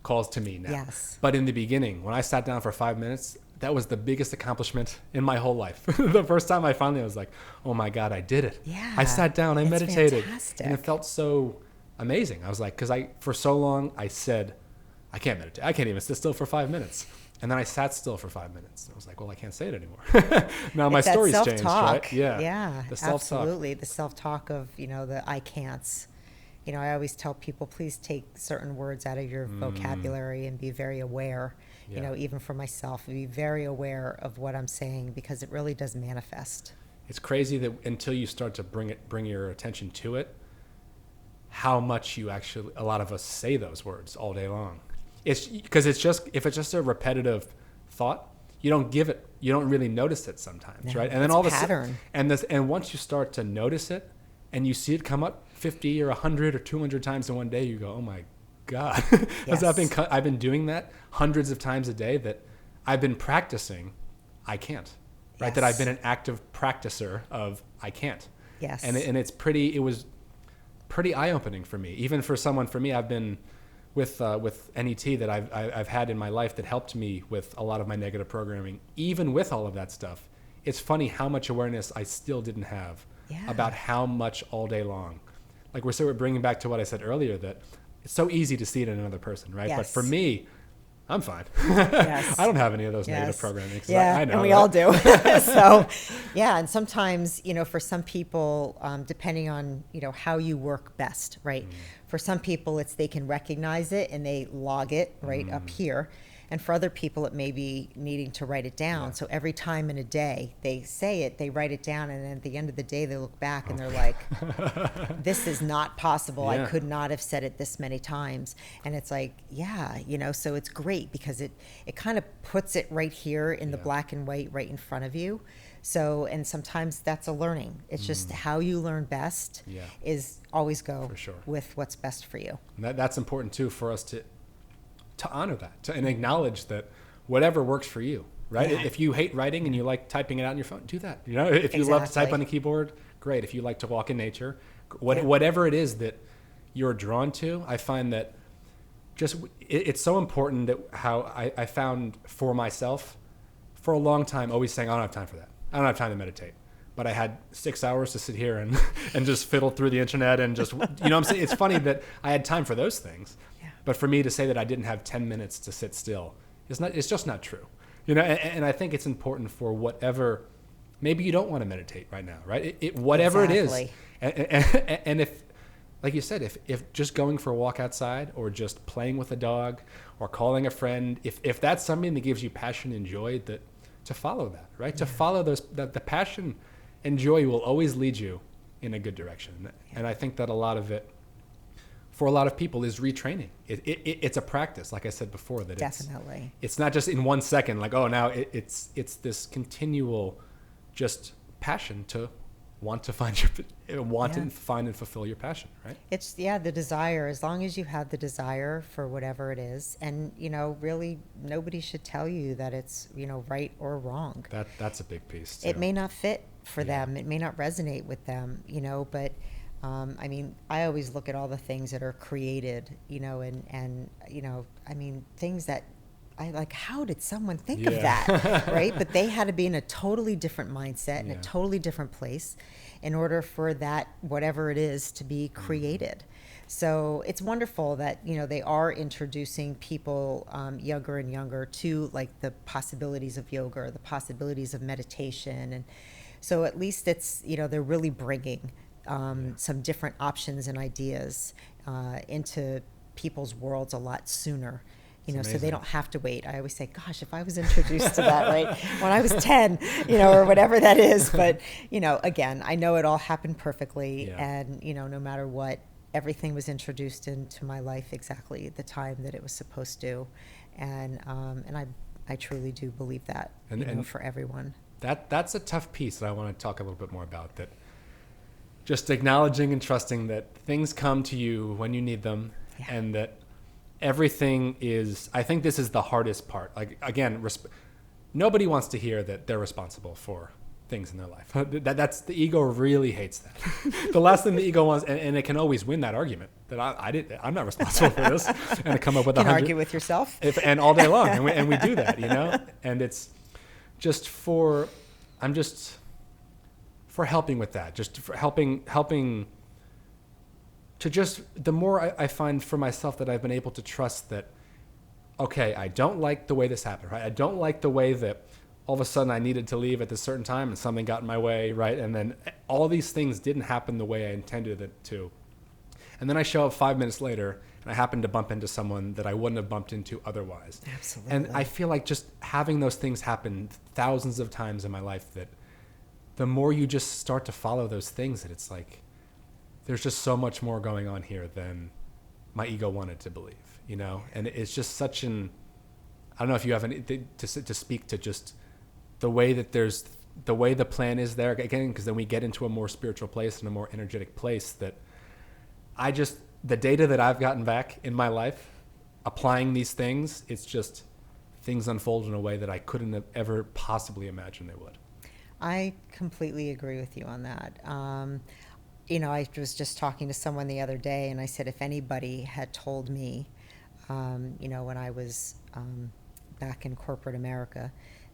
calls to me now. Yes. But in the beginning, when I sat down for 5 minutes, that was the biggest accomplishment in my whole life. The first time I was like, oh my God, I did it. Yeah. I sat down, I meditated. Fantastic. And it felt so amazing. I was like, because for so long I said, I can't meditate. I can't even sit still for 5 minutes. And then I sat still for 5 minutes. I was like, well, I can't say it anymore. Now my story's changed, right? Yeah. Yeah. The self-talk. Absolutely. The self-talk of, the I can'ts. I always tell people, please take certain words out of your vocabulary and be very aware, even for myself, be very aware of what I'm saying, because it really does manifest. It's crazy that until you start to bring your attention to it, how much a lot of us say those words all day long. It's because if it's just a repetitive thought, you don't really notice it sometimes, right? And then all of a sudden, and once you start to notice it and you see it come up 50 or 100 or 200 times in one day, you go, oh my God. Because Yes. I've been doing that hundreds of times a day, that I've been practicing I can't, right? Yes. That I've been an active practicer of I can't. Yes. And it was pretty eye-opening for me. Even for me, I've been with NET that I've had in my life that helped me with a lot of my negative programming. Even with all of that stuff, it's funny how much awareness I still didn't have about how much all day long. Like we're bringing back to what I said earlier, that it's so easy to see it in another person, right? Yes. But for me, I'm fine. Yes. I don't have any of those negative programming. Yeah, I know and we that. all do. So, yeah, and sometimes, for some people, depending on, how you work best, right? For some people, it's they can recognize it and they log it right up here. And for other people, it may be needing to write it down. Yeah. So every time in a day they say it, they write it down. And then at the end of the day, they look back and they're like, this is not possible. Yeah. I could not have said it this many times. And it's like, so it's great because it kind of puts it right here in the black and white right in front of you. So, and sometimes that's a learning. It's just how you learn best is always go For sure. with what's best for you. And that's important too, for us to honor that, and acknowledge that whatever works for you, right? Yeah. If you hate writing and you like typing it out on your phone, do that. If you love to type on a keyboard, great. If you like to walk in nature, whatever it is that you're drawn to, I find that it's so important that how I found for myself for a long time, always saying, I don't have time for that. I don't have time to meditate. But I had 6 hours to sit here and just fiddle through the internet and just, what I'm saying? It's funny that I had time for those things. Yeah. But for me to say that I didn't have 10 minutes to sit still, it's just not true. And I think it's important for whatever, maybe you don't want to meditate right now, right? Whatever Exactly. it is. And if, like you said, if just going for a walk outside or just playing with a dog or calling a friend, if that's something that gives you passion and joy, to follow that, right? To follow the passion and joy will always lead you in a good direction. And I think that a lot of it, for a lot of people, is retraining. It's a practice, like I said before, that Definitely. it's not just in 1 second, like, oh, now it's this continual just passion to want to find and find and fulfill your passion, right? It's the desire. As long as you have the desire for whatever it is, and really nobody should tell you that it's right or wrong. That's a big piece too. It may not fit for them. It may not resonate with them. But I always look at all the things that are created. And things that I like, how did someone think of that, right? But they had to be in a totally different mindset, in a totally different place in order for that, whatever it is, to be created. So it's wonderful that, they are introducing people younger and younger to like the possibilities of yoga, or the possibilities of meditation. And so at least it's, they're really bringing some different options and ideas into people's worlds a lot sooner. So they don't have to wait. I always say, gosh, if I was introduced to that, right, when I was 10, or whatever that is. But, again, I know it all happened perfectly. And, no matter what, everything was introduced into my life exactly at the time that it was supposed to. And I truly do believe that, and for everyone. That's a tough piece that I want to talk a little bit more about, that just acknowledging and trusting that things come to you when you need them, and that everything is, I think this is the hardest part. Like, again, nobody wants to hear that they're responsible for things in their life. That's the ego really hates that. The last thing the ego wants, and it can always win that argument that I'm not responsible for this, and to come up with you can argue with yourself, and all day long, and we do that, and it's just for helping with that, just for helping to just, the more I find for myself that I've been able to trust that, okay, I don't like the way this happened, right? I don't like the way that all of a sudden I needed to leave at this certain time and something got in my way, right? And then all these things didn't happen the way I intended it to. And then I show up 5 minutes later and I happen to bump into someone that I wouldn't have bumped into otherwise. Absolutely. And I feel like just having those things happen thousands of times in my life, that the more you just start to follow those things, that it's like, there's just so much more going on here than my ego wanted to believe, And it's just such I don't know if you have any to speak to just the way that the way the plan is there, again, because then we get into a more spiritual place and a more energetic place, that the data that I've gotten back in my life, applying these things, it's just things unfold in a way that I couldn't have ever possibly imagined they would. I completely agree with you on that. I was just talking to someone the other day, and I said, if anybody had told me, when I was back in corporate America,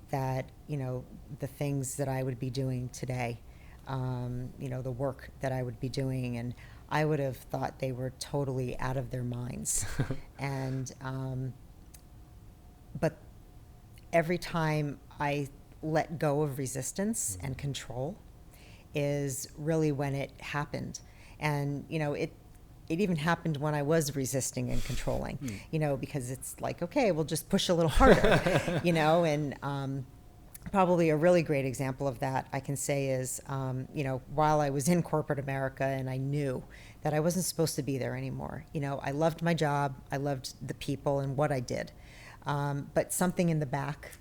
that, the things that I would be doing today, the work that I would be doing, and I would have thought they were totally out of their minds. And, but every time I let go of resistance and control is really when it happened. And, it even happened when I was resisting and controlling, because it's like, okay, we'll just push a little harder, and probably a really great example of that I can say is, while I was in corporate America and I knew that I wasn't supposed to be there anymore. I loved my job. I loved the people and what I did. But something in the back,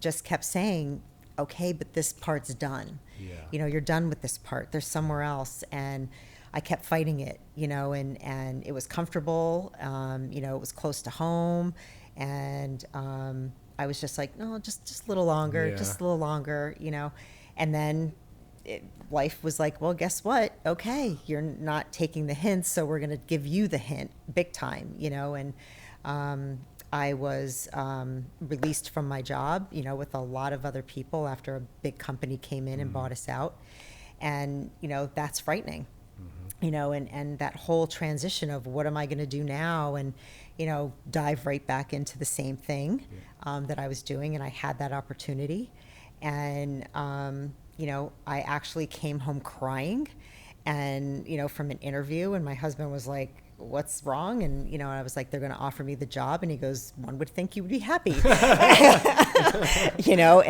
just kept saying, okay, but this part's done. Yeah. You're done with this part. There's somewhere else. And I kept fighting it, and it was comfortable. It was close to home. And I was just like, no, just a little longer, just a little longer, And then life was like, well, guess what? Okay, you're not taking the hints, so we're going to give you the hint big time, And I was released from my job, with a lot of other people after a big company came in and bought us out. And, that's frightening, and that whole transition of what am I going to do now? And, dive right back into the same thing that I was doing. And I had that opportunity. And, I actually came home crying and, from an interview, and my husband was like, what's wrong? And, I was like, they're going to offer me the job. And he goes, one would think you would be happy, and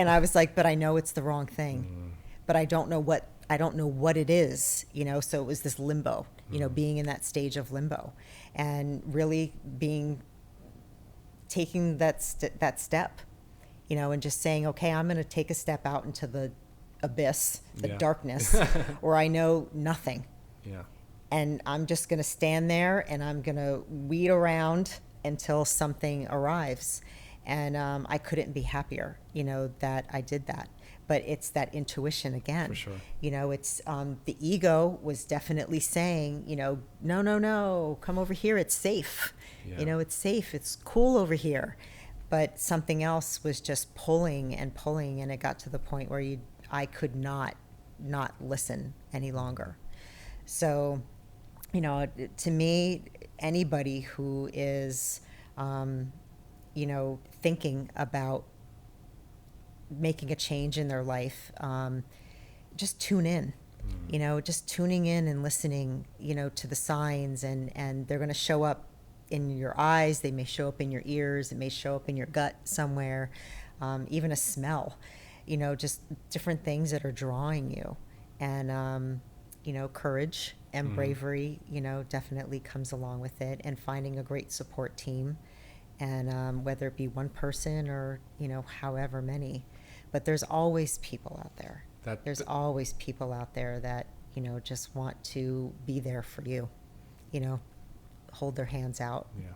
I was like, but I know it's the wrong thing, but I don't know what it is, so it was this limbo, being in that stage of limbo and really taking that step, and just saying, okay, I'm going to take a step out into the abyss, the darkness where I know nothing. Yeah. And I'm just going to stand there and I'm going to weed around until something arrives. And I couldn't be happier, that I did that. But it's that intuition again. For sure. It's the ego was definitely saying, no, come over here. It's safe. Yeah. It's safe. It's cool over here. But something else was just pulling, and it got to the point where I could not listen any longer. So, to me, anybody who is, thinking about making a change in their life, just tune in, just tuning in and listening, to the signs, and they're going to show up in your eyes. They may show up in your ears. It may show up in your gut somewhere, even a smell, just different things that are drawing you. And, courage and bravery, definitely comes along with it, and finding a great support team, and whether it be one person or, however many. But there's always people out there. There's always people out there that, just want to be there for you, hold their hands out. Yeah.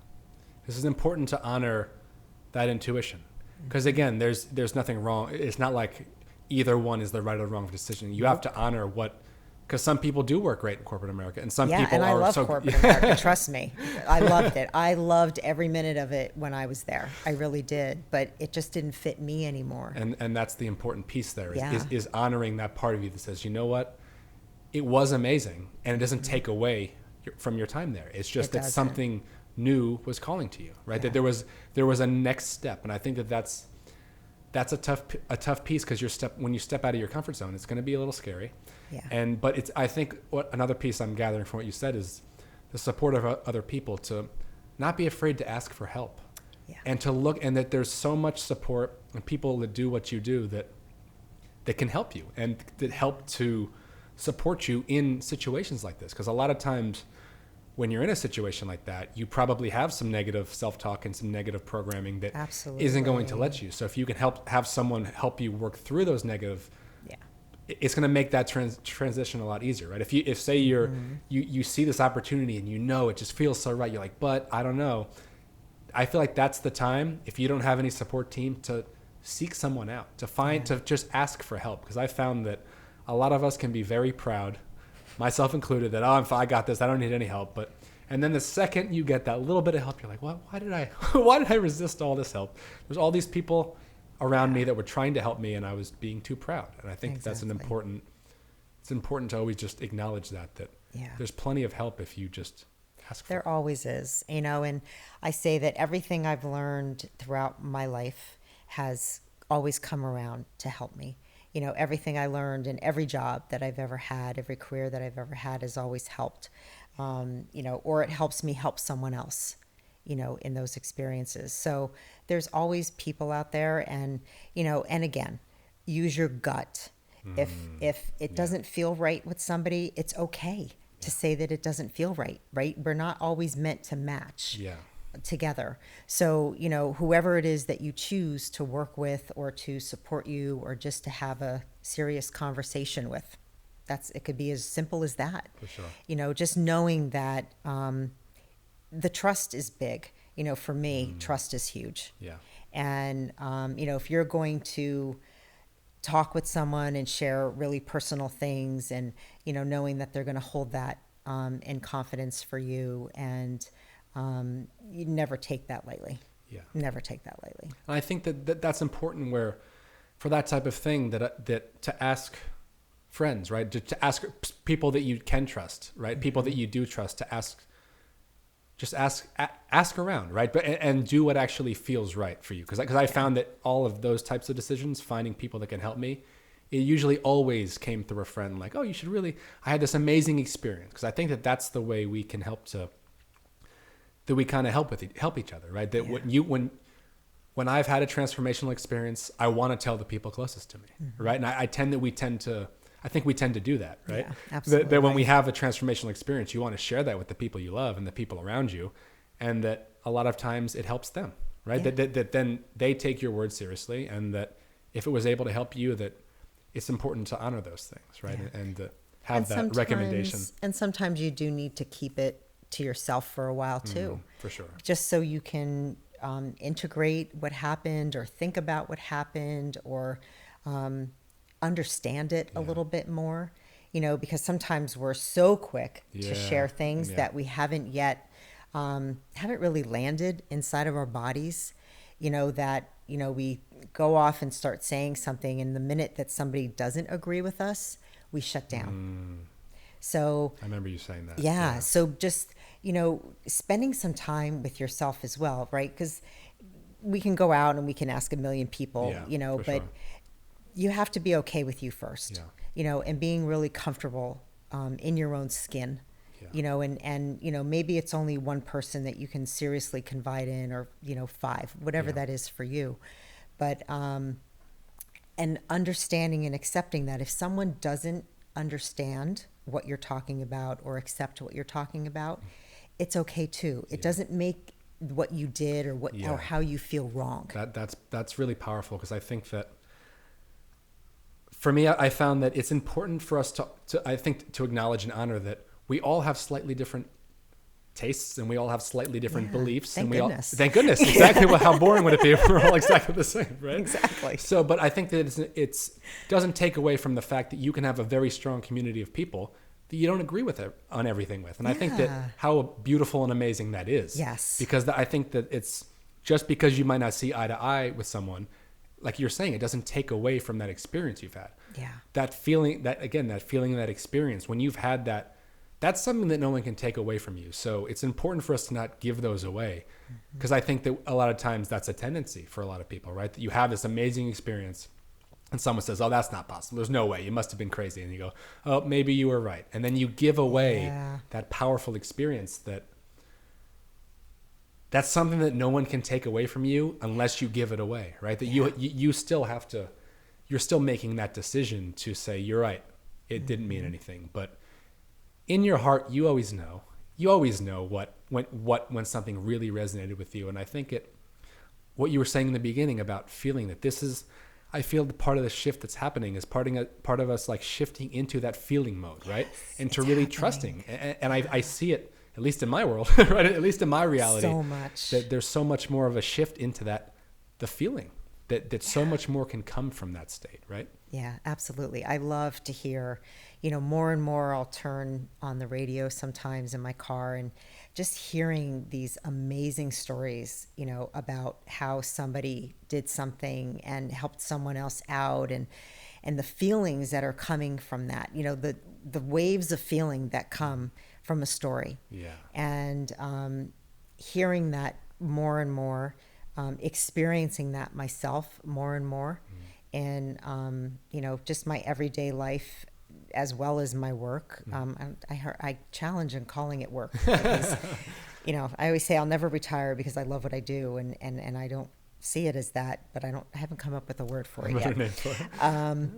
This is important to honor that intuition. Because again, there's nothing wrong. It's not like either one is the right or wrong decision. You have to honor because some people do work great in corporate America, and some people and I are love so corporate America. Trust me, I loved it. I loved every minute of it when I was there. I really did, but it just didn't fit me anymore. And that's the important piece there is, Yeah. is honoring that part of you that says, you know what, it was amazing, and it doesn't take away from your time there. It's just It that doesn't. something new was calling to you, right? Yeah. That there was a next step, and I think that's a tough piece, because when you step out of your comfort zone, it's going to be a little scary. Yeah. But I think what another piece I'm gathering from what you said is the support of other people, to not be afraid to ask for help. Yeah. And to look, and that there's so much support and people that do what you do that can help you and that help to support you in situations like this. Because a lot of times when you're in a situation like that, you probably have some negative self-talk and some negative programming that Absolutely. isn't going to let you. So if you can have someone help you work through those negative, it's going to make that transition a lot easier, right? If say you see this opportunity and you know it just feels so right, you're like, but I don't know. I feel like that's the time, if you don't have any support team, to seek someone out, to just ask for help. Because I found that a lot of us can be very proud, myself included, that I got this, I don't need any help. And then the second you get that little bit of help, you're like, why did I resist all this help? There's all these people around me that were trying to help me, and I was being too proud. And I think that's it's important to always just acknowledge that there's plenty of help if you just ask for it. There always is, and I say that everything I've learned throughout my life has always come around to help me. Everything I learned in every job that I've ever had, every career that I've ever had, has always helped, or it helps me help someone else, in those experiences. So there's always people out there, and again, use your gut. If it doesn't feel right with somebody, it's okay to say that it doesn't feel right? We're not always meant to match together. So, whoever it is that you choose to work with or to support you or just to have a serious conversation with, it could be as simple as that. For sure. Just knowing that the trust is big. For me, trust is huge. Yeah. And, if you're going to talk with someone and share really personal things, and, knowing that they're going to hold that in confidence for you, and you never take that lightly. Yeah. Never take that lightly. And I think that's important, where for that type of thing, that to ask friends, right? To ask people that you can trust, right? Mm-hmm. People that you do trust, to ask around, right? But and do what actually feels right for you. Because I found that all of those types of decisions, finding people that can help me, it usually always came through a friend. Like, oh, you should really. I had this amazing experience. Because I think that's the way we can that we kind of help each other, right? That when I've had a transformational experience, I want to tell the people closest to me, right? And I think we tend to do that, right? Yeah, absolutely. That when we have a transformational experience, you want to share that with the people you love and the people around you, and that a lot of times it helps them, right? Yeah. That then they take your word seriously, and that if it was able to help you, that it's important to honor those things, right? Yeah. And to have that recommendation. And sometimes you do need to keep it to yourself for a while too. For sure. Just so you can integrate what happened, or think about what happened, or understand it a little bit more, because sometimes we're so quick to share things that we haven't really landed inside of our bodies, that we go off and start saying something, and the minute that somebody doesn't agree with us, we shut down. So I remember you saying that. Yeah. So just, spending some time with yourself as well, right? Because we can go out and we can ask a million people, but sure. You have to be okay with you first, and being really comfortable in your own skin, and maybe it's only one person that you can seriously confide in, or, 5, whatever that is for you. But, and understanding and accepting that if someone doesn't understand what you're talking about or accept what you're talking about, it's okay too. It doesn't make what you did or or how you feel wrong. That's really powerful, because I think that for me, I found that it's important for us to acknowledge and honor that we all have slightly different tastes and we all have slightly different beliefs. Thank and we goodness. all, thank goodness. Exactly. How boring would it be if we're all exactly the same, right? Exactly. So, but I think that it's doesn't take away from the fact that you can have a very strong community of people that you don't agree with on everything with. And I think that how beautiful and amazing that is. Yes. Because I think that it's just because you might not see eye to eye with someone, like you're saying, it doesn't take away from that experience you've had. Yeah. That feeling, that experience, when you've had that, that's something that no one can take away from you. So it's important for us to not give those away. Because I think that a lot of times that's a tendency for a lot of people, right? That you have this amazing experience and someone says, oh, that's not possible. There's no way. You must have been crazy. And you go, oh, maybe you were right. And then you give away that powerful experience that's something that no one can take away from you unless you give it away, right? That you still have to, you're still making that decision to say, you're right. It didn't mean anything. But in your heart, you always know when something really resonated with you. And I think what you were saying in the beginning about feeling that I feel the part of the shift that's happening is part of us like shifting into that feeling mode, right? Yes, and to really trusting. And I see it, at least in my world, right? At least in my reality. So much. That there's so much more of a shift into the feeling, that so much more can come from that state, right? Yeah, absolutely. I love to hear, more and more I'll turn on the radio sometimes in my car and just hearing these amazing stories, about how somebody did something and helped someone else out and the feelings that are coming from that, the waves of feeling that come from a story. Yeah. And hearing that more and more, experiencing that myself more and more. And, just my everyday life as well as my work. I challenge in calling it work because, I always say I'll never retire because I love what I do and I don't see it as that, but I haven't come up with a word for it yet.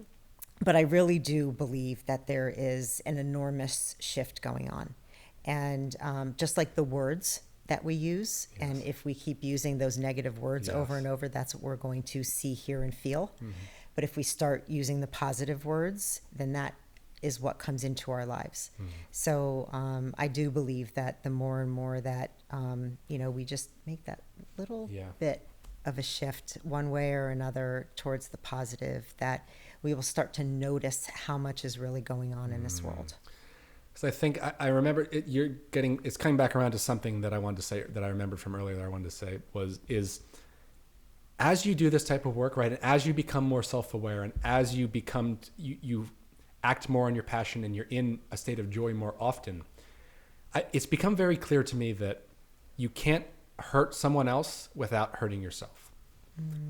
But I really do believe that there is an enormous shift going on. And just like the words that we use, and if we keep using those negative words over and over, that's what we're going to see, hear, and feel. But if we start using the positive words, then that is what comes into our lives. So I do believe that the more and more that, we just make that little bit of a shift one way or another towards the positive, that we will start to notice how much is really going on in this world. So I think I remember it's coming back around to something that I wanted to say, that I remembered from earlier that I wanted to say is as you do this type of work, right, and as you become more self-aware and as you become, you act more on your passion and you're in a state of joy more often, it's become very clear to me that you can't hurt someone else without hurting yourself.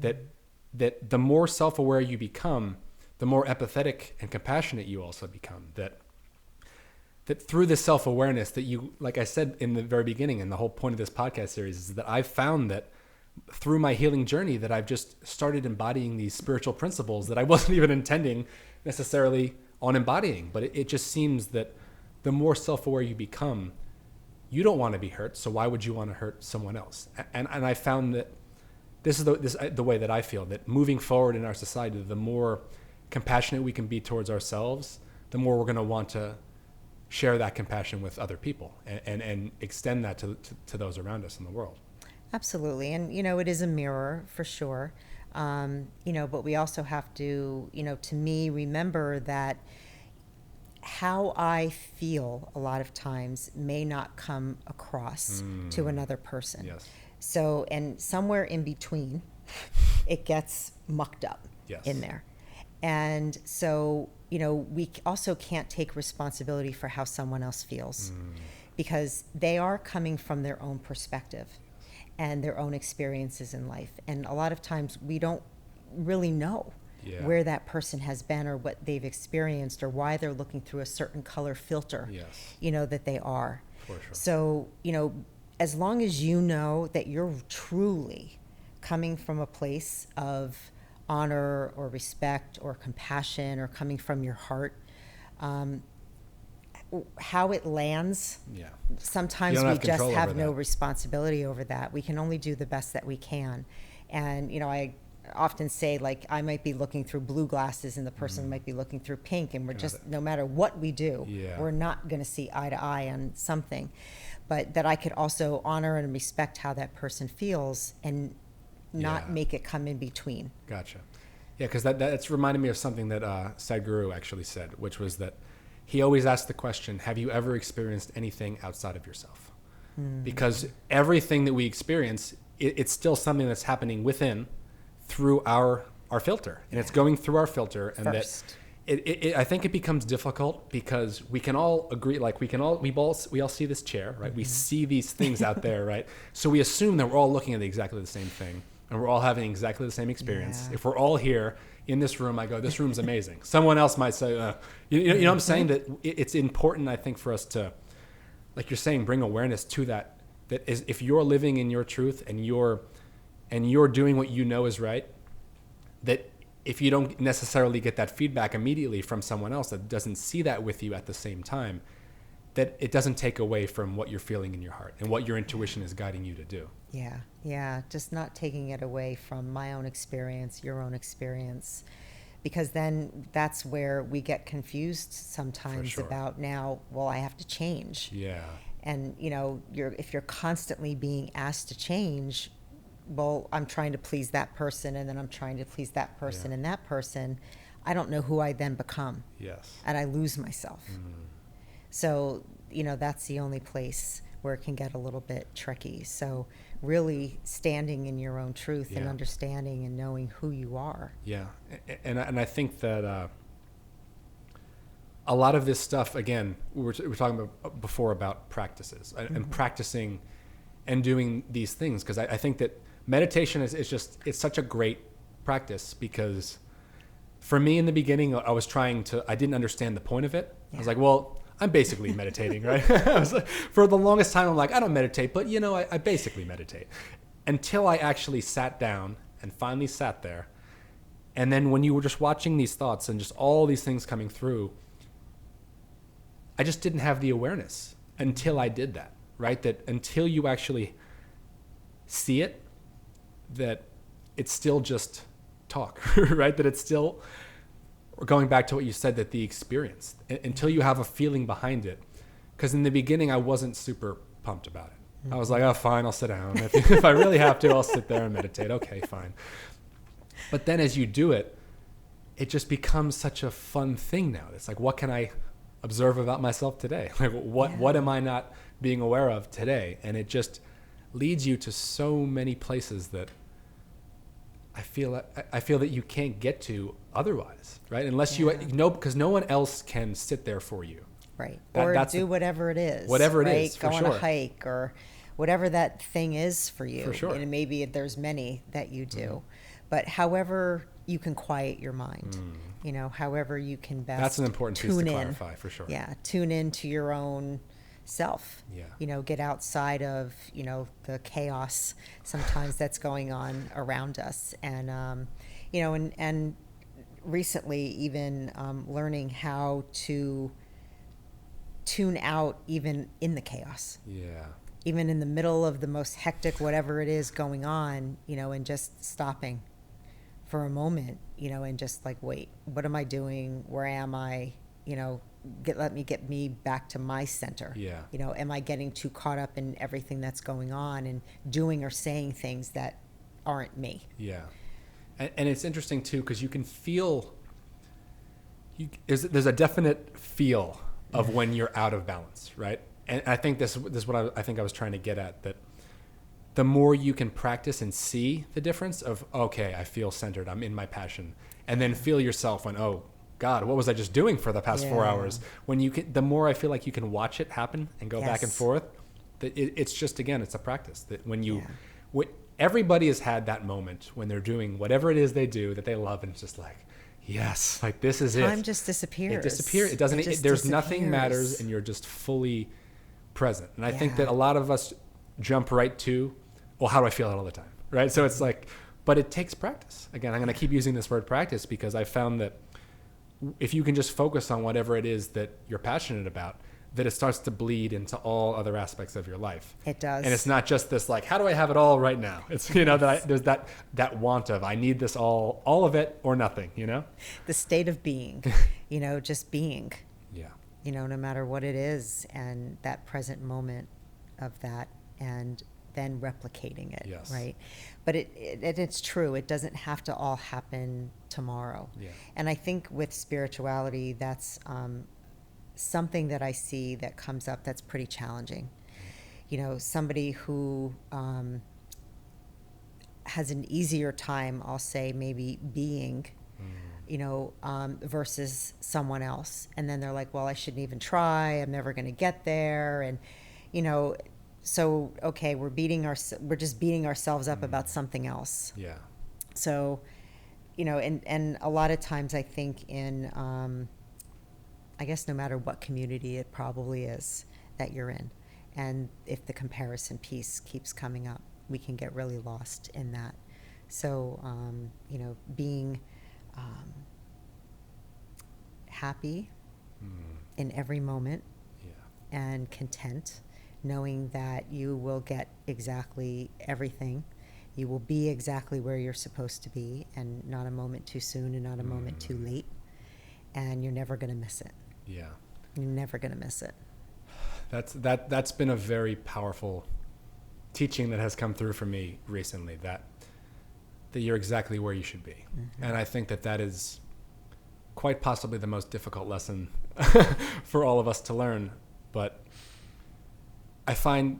That the more self-aware you become, the more empathetic and compassionate you also become. That through this self-awareness that you, like I said in the very beginning, and the whole point of this podcast series is that I've found that through my healing journey that I've just started embodying these spiritual principles that I wasn't even intending necessarily on embodying. But it just seems that the more self-aware you become, you don't want to be hurt. So why would you want to hurt someone else? And I found that this is the way that I feel, that moving forward in our society, the more compassionate we can be towards ourselves, the more we're going to want to share that compassion with other people and extend that to those around us in the world. Absolutely. And, it is a mirror for sure. But we also have to, to me, remember that how I feel a lot of times may not come across to another person. Yes. So, and somewhere in between, it gets mucked up in there. And so, we also can't take responsibility for how someone else feels because they are coming from their own perspective and their own experiences in life. And a lot of times we don't really know where that person has been or what they've experienced or why they're looking through a certain color filter, that they are. For sure. So, as long as you know that you're truly coming from a place of honor or respect or compassion or coming from your heart, how it lands, sometimes we just have no responsibility over that. We can only do the best that we can. And, I often say, like, I might be looking through blue glasses and the person might be looking through pink, and we're just, no matter what we do, we're not going to see eye to eye on something. but that I could also honor and respect how that person feels and not Yeah. make it come in between. Gotcha. Yeah, because that's reminded me of something that Sadhguru actually said, which was that he always asked the question, have you ever experienced anything outside of yourself? Because everything that we experience, it's still something that's happening within through our filter. And it's going through our filter. And First. that I think it becomes difficult because we can all agree, like we all see this chair, right? We see these things out there, right? So we assume that we're all looking at exactly the same thing. And we're all having exactly the same experience. Yeah. If we're all here in this room, I go, this room's amazing. Someone else might say, you know what I'm saying? That it's important, I think, for us to, like you're saying, bring awareness to that. That is, if you're living in your truth and you're doing what you know is right, that if you don't necessarily get that feedback immediately from someone else that doesn't see that with you at the same time, that it doesn't take away from what you're feeling in your heart and what your intuition is guiding you to do. Yeah, just not taking it away from my own experience, your own experience, because then that's where we get confused sometimes sure. about now, well, I have to change. Yeah. And, if you're constantly being asked to change, well, I'm trying to please that person, and then I'm trying to please that person and that person. I don't know who I then become. Yes. And I lose myself. So, that's the only place where it can get a little bit tricky. So really standing in your own truth and understanding and knowing who you are. Yeah. And I think that a lot of this stuff, again, we were talking about before about practices and practicing and doing these things. Because I think that meditation it's such a great practice, because for me in the beginning, I didn't understand the point of it. I was like, well, I'm basically meditating, right? I was like, for the longest time, I'm like, I don't meditate, but I basically meditate. Until I actually sat down and finally sat there. And then when you were just watching these thoughts and just all these things coming through, I just didn't have the awareness until I did that, right? That until you actually see it, that it's still just talk, right? That it's still, going back to what you said, that the experience, until you have a feeling behind it. Because in the beginning, I wasn't super pumped about it. I was like, oh, fine, I'll sit down. If I really have to, I'll sit there and meditate. Okay, fine. But then as you do it, it just becomes such a fun thing now. It's like, what can I observe about myself today? Like, what am I not being aware of today? And it just leads you to so many places that I feel that you can't get to otherwise, right? Unless because no one else can sit there for you. Right. Or do whatever it is. Whatever it right? is, for Go sure. on a hike or whatever that thing is for you. For sure. And maybe there's many that you do. But however you can quiet your mind, however you can best That's an important piece to tune in. clarify, for sure. Yeah, tune into your own self. Yeah. Get outside of, the chaos sometimes that's going on around us. And, and recently even learning how to tune out even in the chaos. Yeah. Even in the middle of the most hectic whatever it is going on, and just stopping for a moment, and just like, wait, what am I doing? Where am I? Let me get me back to my center. Yeah. Am I getting too caught up in everything that's going on and doing or saying things that aren't me? Yeah. And it's interesting too, because you can feel, there's a definite feel of when you're out of balance, right? And I think this is what I think I was trying to get at, that the more you can practice and see the difference of, okay, I feel centered, I'm in my passion, and then feel yourself when, oh God, what was I just doing for the past 4 hours? When the more I feel like you can watch it happen and go back and forth, that it's just, again, it's a practice that everybody has had that moment when they're doing whatever it is they do that they love, and it's just like, yes, like this is it. Time just disappears. It disappears. It doesn't. There's nothing matters, and you're just fully present. And I think that a lot of us jump right to, well, how do I feel it all the time, right? So it's like, but it takes practice. Again, I'm going to keep using this word practice, because I found that if you can just focus on whatever it is that you're passionate about, that it starts to bleed into all other aspects of your life. It does. And it's not just this like, how do I have it all right now? It's, there's that want of, I need this all of it or nothing, The state of being, just being. Yeah. No matter what it is, and that present moment of that and then replicating it, Yes. right? But it's true. It doesn't have to all happen tomorrow. Yeah. And I think with spirituality, that's something that I see that comes up that's pretty challenging. You know, somebody who has an easier time, I'll say, maybe being, you know, versus someone else. And then they're like, well, I shouldn't even try. I'm never going to get there. And, you know, so, okay, we're just beating ourselves up about something else. Yeah. So, you know, and a lot of times I think in, I guess no matter what community it probably is that you're in, and if the comparison piece keeps coming up, we can get really lost in that. So, you know, being happy in every moment and content, knowing that you will get exactly everything. You will be exactly where you're supposed to be, and not a moment too soon and not a moment too late. And you're never going to miss it. Yeah. You're never going to miss it. That's been a very powerful teaching that has come through for me recently, that you're exactly where you should be. And I think that is quite possibly the most difficult lesson for all of us to learn. But I find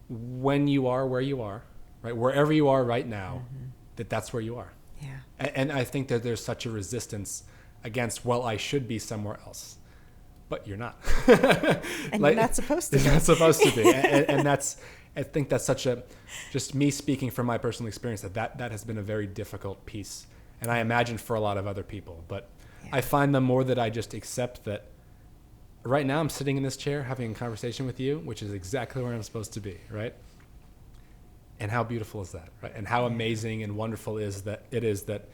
when you are where you are, right, wherever you are right now, that's where you are. Yeah. And I think that there's such a resistance against, well, I should be somewhere else. But you're not. And you're not supposed to be. You're not supposed to be. And I think that's such just me speaking from my personal experience, that has been a very difficult piece. And I imagine for a lot of other people. But I find the more that I just accept that right now I'm sitting in this chair having a conversation with you, which is exactly where I'm supposed to be, right? And how beautiful is that, right? And how amazing and wonderful it is that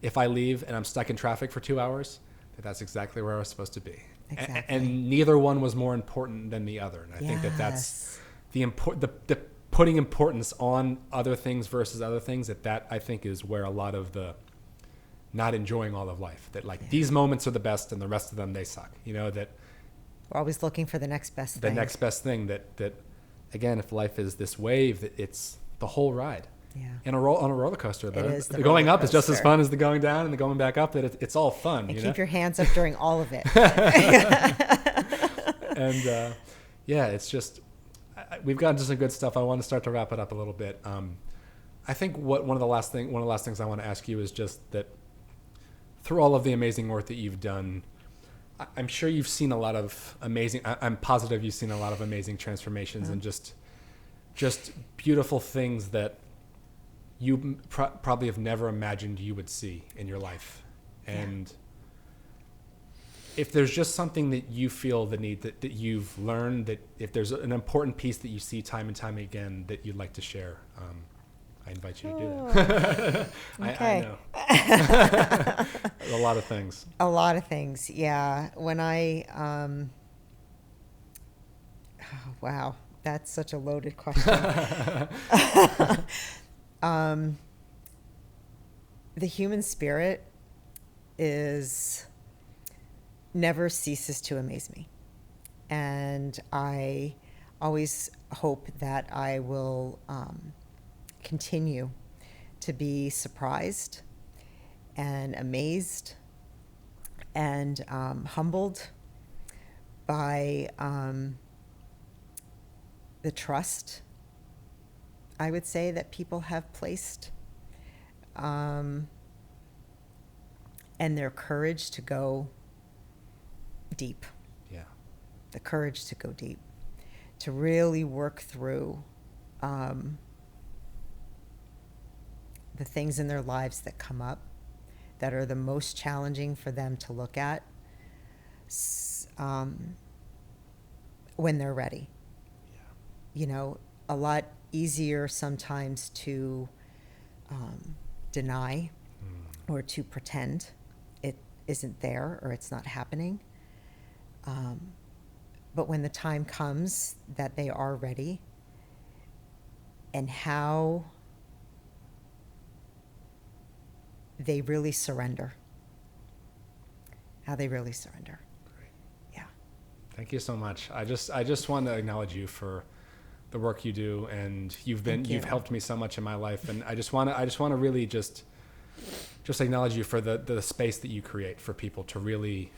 if I leave and I'm stuck in traffic for 2 hours, that's exactly where I was supposed to be. Exactly. And neither one was more important than the other. And I think that's the putting importance on other things versus other things, that I think is where a lot of the not enjoying all of life, that these moments are the best and the rest of them, they suck. You know, that we're always looking for the next best thing. The next best thing, that again, if life is this wave, that it's the whole ride. Yeah. And on a roller coaster, though, the going up is just as fun as the going down and the going back up. That it's all fun. And keep your hands up during all of it. And it's just we've gotten to some good stuff. I want to start to wrap it up a little bit. I think one of the last things I want to ask you is just that through all of the amazing work that you've done, I'm sure you've seen a lot of amazing. I'm positive you've seen a lot of amazing transformations and just beautiful things that you probably have never imagined you would see in your life. And if there's just something that you feel the need that you've learned, that if there's an important piece that you see time and time again that you'd like to share, I invite you to do that. Okay. I know. A lot of things. A lot of things. Yeah. When wow, that's such a loaded question. The human spirit never ceases to amaze me. And I always hope that I will continue to be surprised and amazed and humbled by the trust, I would say, that people have placed, and their courage to go deep. Yeah. The courage to go deep, to really work through the things in their lives that come up that are the most challenging for them to look at when they're ready. Yeah. You know, a lot easier sometimes to deny or to pretend it isn't there or it's not happening. But when the time comes that they are ready, and how they really surrender. Great. Yeah. Thank you so much. I just want to acknowledge you for the work you do, and you've helped me so much in my life. And I just want to really just acknowledge you for the space that you create for people to really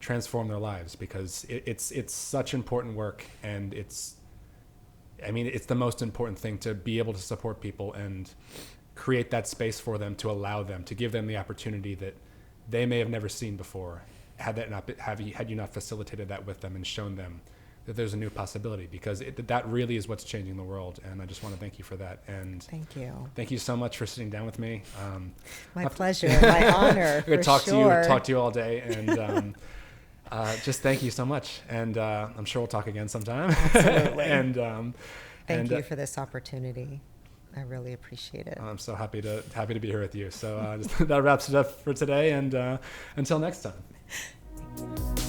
transform their lives, because it's such important work, and it's the most important thing to be able to support people and create that space for them, to allow them, to give them the opportunity that they may have never seen before, had you not facilitated that with them and shown them that there's a new possibility, because that really is what's changing the world. And I just want to thank you for that. And thank you so much for sitting down with me. My pleasure, my honor. I could talk to you all day, and just thank you so much. And I'm sure we'll talk again sometime. Absolutely. And thank you for this opportunity. I really appreciate it. I'm so happy to be here with you. So that wraps it up for today, and until next time.